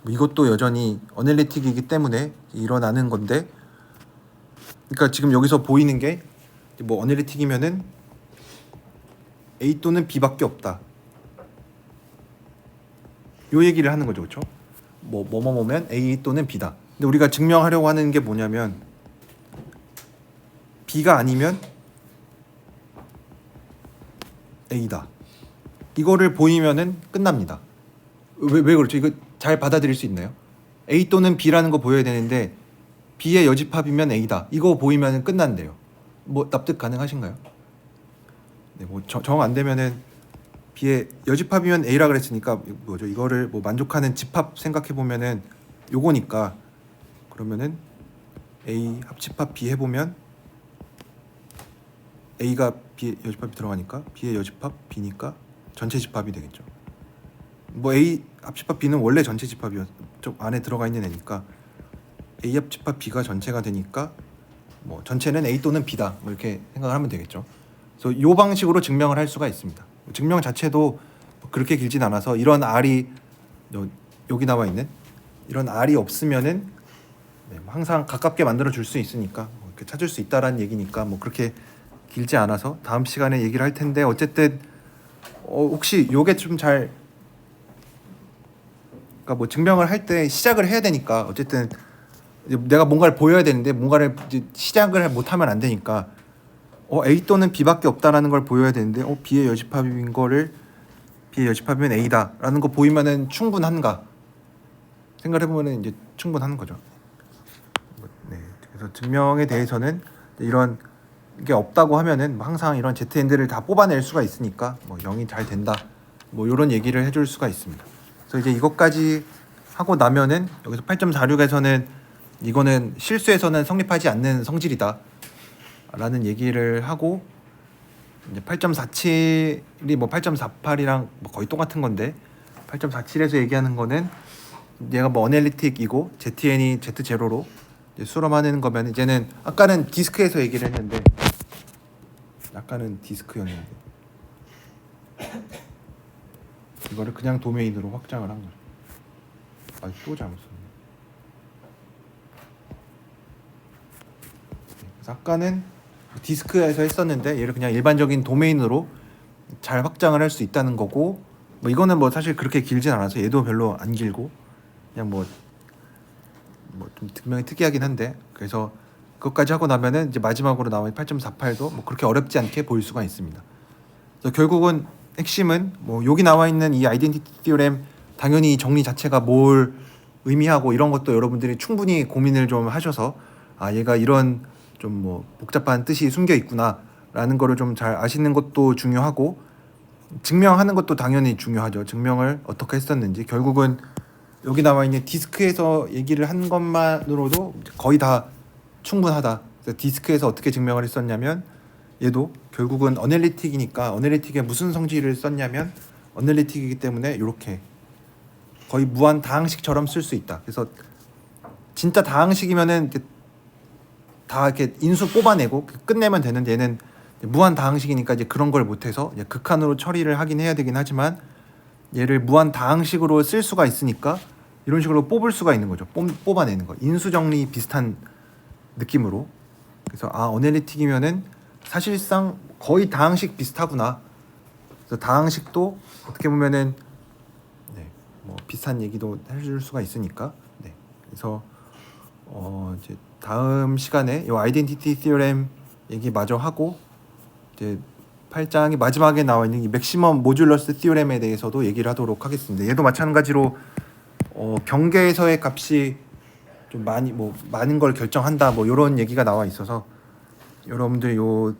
뭐 이것도 여전히 어널리틱이기 때문에 일어나는 건데 그러니까 지금 여기서 보이는 게 뭐 어널리틱이면은 A 또는 B밖에 없다. 요 얘기를 하는 거죠. 그렇죠? 뭐면 A 또는 B다. 근데 우리가 증명하려고 하는 게 뭐냐면 B가 아니면 A다. 이거를 보이면은 끝납니다. 왜 그렇죠? 이거 잘 받아들일 수 있나요? A 또는 B라는 거 보여야 되는데 B의 여집합이면 A다. 이거 보이면은 끝난대요. 뭐 납득 가능하신가요? 네, 뭐 정 안 되면은 B의 여집합이면 A라 그랬으니까 뭐죠? 이거를 뭐 만족하는 집합 생각해 보면은 요거니까 그러면은 A 합집합 B 해보면 A가 B의 여집합이 들어가니까 B의 여집합 B니까 전체 집합이 되겠죠. 뭐 A 합집합 B는 원래 전체 집합이었 좀 안에 들어가 있는 애니까 A 합집합 B가 전체가 되니까 뭐 전체는 A 또는 B다 뭐 이렇게 생각을 하면 되겠죠. 그래서 이 방식으로 증명을 할 수가 있습니다. 증명 자체도 그렇게 길진 않아서 이런 R이 여기 나와 있는 이런 R이 없으면은 항상 가깝게 만들어 줄 수 있으니까 뭐 이렇게 찾을 수 있다라는 얘기니까 뭐 그렇게 길지 않아서 다음 시간에 얘기를 할 텐데 어쨌든 혹시 요게 좀 잘 그러니까 뭐 증명을 할 때 시작을 해야 되니까 어쨌든 내가 뭔가를 보여야 되는데 뭔가를 이제 시작을 못하면 안 되니까 A 또는 B밖에 없다라는 걸 보여야 되는데 B의 여집합인 거를 B의 여집합이면 A다라는 거 보이면은 충분한가 생각해 보면은 이제 충분한 거죠. 네, 그래서 증명에 대해서는 이런 게 없다고 하면은 항상 이런 ZND를 다 뽑아낼 수가 있으니까 뭐 0이 잘 된다 뭐 이런 얘기를 해줄 수가 있습니다. 그래서 이제 이것까지 하고 나면은 여기서 8.46에서는 이거는 실수에서는 성립하지 않는 성질이다 라는 얘기를 하고 이제 8.47이 뭐 8.48이랑 뭐 거의 똑같은 건데 8.47에서 얘기하는 거는 얘가 뭐 어널리틱이고 ZN이 Z0로 수렴하는 거면 이제는 아까는 디스크에서 얘기를 했는데 아까는 디스크였는데 이거를 그냥 도메인으로 확장을 한 거죠. 또 잘못 썼네. 그래서 아까는 디스크에서 했었는데 얘를 그냥 일반적인 도메인으로 잘 확장을 할 수 있다는 거고 뭐 이거는 뭐 사실 그렇게 길진 않아서 얘도 별로 안 길고 그냥 뭐 좀 분명히 특이하긴 한데 그래서 그것까지 하고 나면은 이제 마지막으로 나온 8.48도 뭐 그렇게 어렵지 않게 보일 수가 있습니다. 그래서 결국은 핵심은 뭐 여기 나와 있는 이 아이덴티티 티오렘 당연히 이 정리 자체가 뭘 의미하고 이런 것도 여러분들이 충분히 고민을 좀 하셔서 얘가 이런 좀 뭐 복잡한 뜻이 숨겨 있구나라는 거를 좀 잘 아시는 것도 중요하고 증명하는 것도 당연히 중요하죠. 증명을 어떻게 했었는지 결국은 여기 나와 있는 디스크에서 얘기를 한 것만으로도 거의 다 충분하다. 그래서 디스크에서 어떻게 증명을 했었냐면 얘도 결국은 어널리틱이니까 어널리틱에 무슨 성질을 썼냐면 어널리틱이기 때문에 이렇게 거의 무한 다항식처럼 쓸 수 있다. 그래서 진짜 다항식이면은 다 이렇게 인수 뽑아내고 끝내면 되는데 얘는 무한 다항식이니까 이제 그런 걸 못해서 이제 극한으로 처리를 하긴 해야 되긴 하지만 얘를 무한 다항식으로 쓸 수가 있으니까 이런 식으로 뽑을 수가 있는 거죠. 뽑아내는 거. 인수 정리 비슷한 느낌으로. 그래서 어널리틱이면은 사실상 거의 다항식 비슷하구나. 그래서 다항식도 어떻게 보면은 뭐 비슷한 얘기도 해줄 수가 있으니까. 그래서 이제 다음 시간에 이 아이덴티티 티오렘 얘기 마저 하고 이제 8장이 마지막에 나와 있는 이 맥시멈 모듈러스 티오렘에 대해서도 얘기를 하도록 하겠습니다. 얘도 마찬가지로 경계에서의 값이 좀 많은 걸 결정한다 뭐 이런 얘기가 나와 있어서 여러분들 요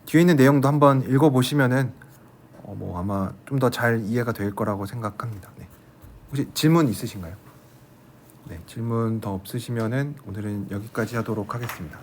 뒤에 있는 내용도 한번 읽어보시면은 뭐 아마 좀 더 잘 이해가 될 거라고 생각합니다. 혹시 질문 있으신가요? 질문 더 없으시면은 오늘은 여기까지 하도록 하겠습니다.